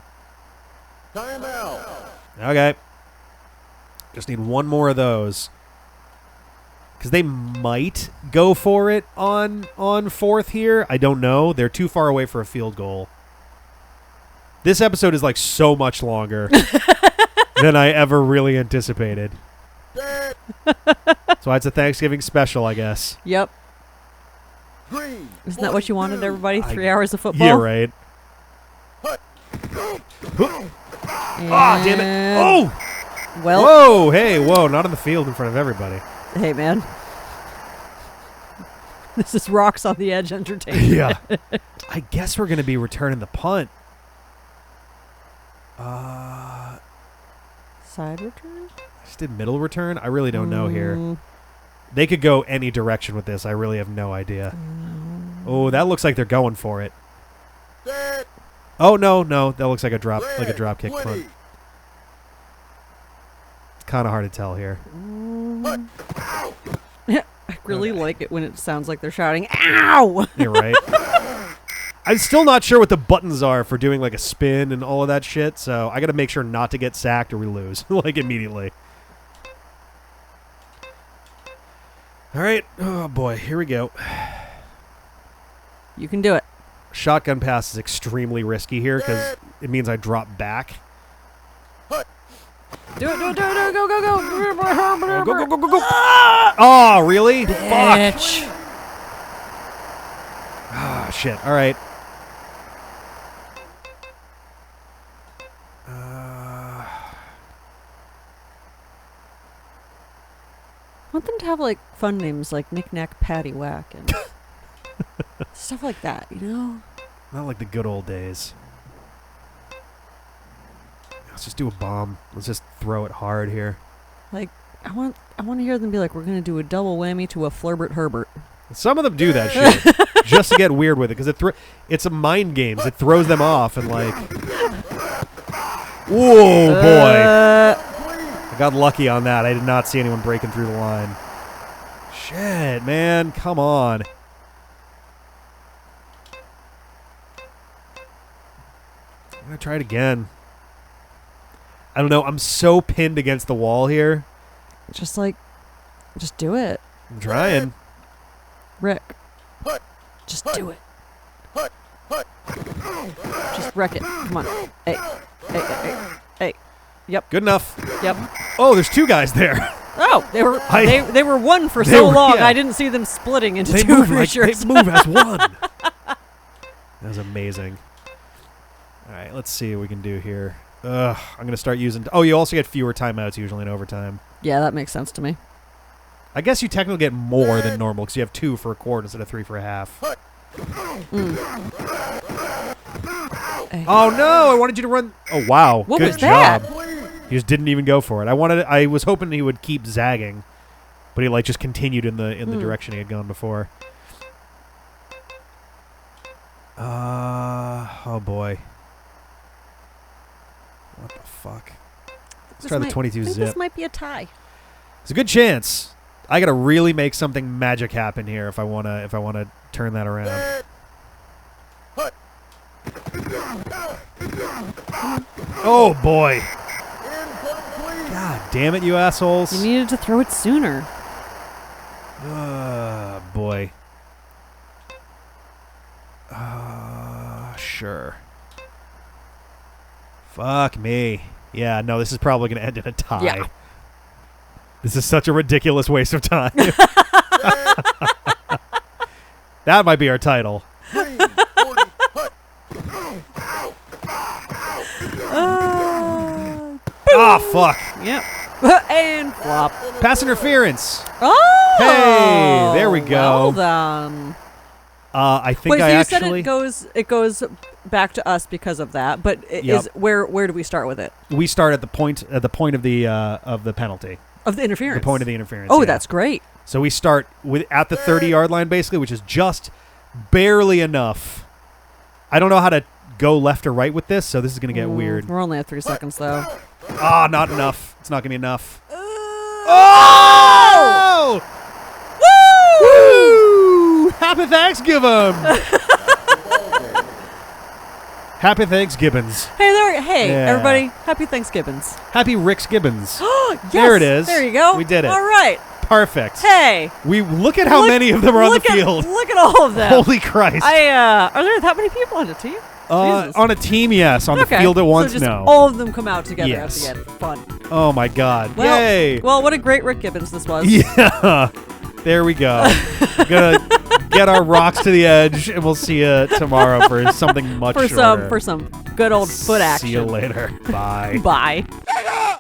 Timeout. Okay. Just need one more of those. Because they might go for it on fourth here. I don't know. They're too far away for a field goal. This episode is like so much longer than I ever really anticipated. So it's a Thanksgiving special, I guess. Yep. Green. Isn't that what you wanted, everybody? 3 hours of football? Yeah, right. Ah, damn it. Oh! Well. Whoa, hey, whoa, not on the field in front of everybody. Hey, man. This is rocks on the edge entertainment. Yeah. I guess we're going to be returning the punt. Side return? I just did middle return. I really don't know here. They could go any direction with this. I really have no idea. Oh, that looks like they're going for it. Oh, no. That looks like a drop kick punt. It's kind of hard to tell here. I really like it when it sounds like they're shouting, "Ow!" You're right. I'm still not sure what the buttons are for doing like a spin and all of that shit, so I got to make sure not to get sacked or we lose, like immediately. All right. Oh, boy. Here we go. You can do it. Shotgun pass is extremely risky here because it means I drop back. Do it. Go. Go. Oh, really? Bitch. Fuck. Ah, shit. All right. I want them to have like fun names like Knick Knack Patty Whack and stuff like that, you know? Not like the good old days. Let's just do a bomb. Let's just throw it hard here. Like, I want to hear them be like, we're going to do a double whammy to a Flurbert Herbert. Some of them do that shit just to get weird with it because it's a mind games. It throws them off and like, whoa, boy. I got lucky on that. I did not see anyone breaking through the line. Shit, man. Come on. I'm going to try it again. I don't know. I'm so pinned against the wall here. Just do it. I'm trying. Rick. Just do it. Just wreck it. Come on. Hey. Yep. Good enough. Yep. Oh, there's two guys there. Oh, they were one for so long. Yeah. I didn't see them splitting into two creatures. They move as one. That was amazing. All right, let's see what we can do here. I'm going to start using... Oh, you also get fewer timeouts usually in overtime. Yeah, that makes sense to me. I guess you technically get more than normal because you have 2 for a quarter instead of 3 for a half. Oh no! I wanted you to run. Oh wow! What Good was that? job. He just didn't even go for it. I was hoping he would keep zagging, but he like just continued in the direction he had gone before. Oh boy. What the fuck? Let's try the 22 zip. This might be a tie. It's a good chance. I gotta really make something magic happen here if I wanna turn that around. Oh boy! God damn it, you assholes! You needed to throw it sooner. Boy. Sure. Fuck me. Yeah, no, this is probably going to end in a tie. Yeah. This is such a ridiculous waste of time. That might be our title. Fuck. Yep. And flop. Pass interference. Oh! Hey, there we go. Well done. I think Wait, so I you actually... said it goes back to us because of that, but is where do we start with it? We start at the point of the penalty. Of the interference. The point of the interference. Oh, yeah. that's great. So we start at the 30-yard line basically, which is just barely enough. I don't know how to go left or right with this, so this is going to get weird. We're only at 3 seconds though. Not enough. It's not going to be enough. Oh! Woo! Happy Thanksgiving! Happy Thanksgivings. Hey, Yeah. everybody! Happy Thanksgivings. Happy Rick's Gibbons. Yes, There it is. There you go. We did it. All right. Perfect. Hey. We look at how many of them are on the field. Look at all of them. Holy Christ. Are there that many people on the team? Jesus. On a team, yes. On the field at once, so just no. all of them come out together Yes. at the end. Fun. Oh my God. Well, Yay. Well, what a great Rick Gibbons this was. Yeah. There we go. Gonna get our rocks to the edge, and we'll see you tomorrow for something much shorter. For some good old foot action. See you later. Bye. Bye.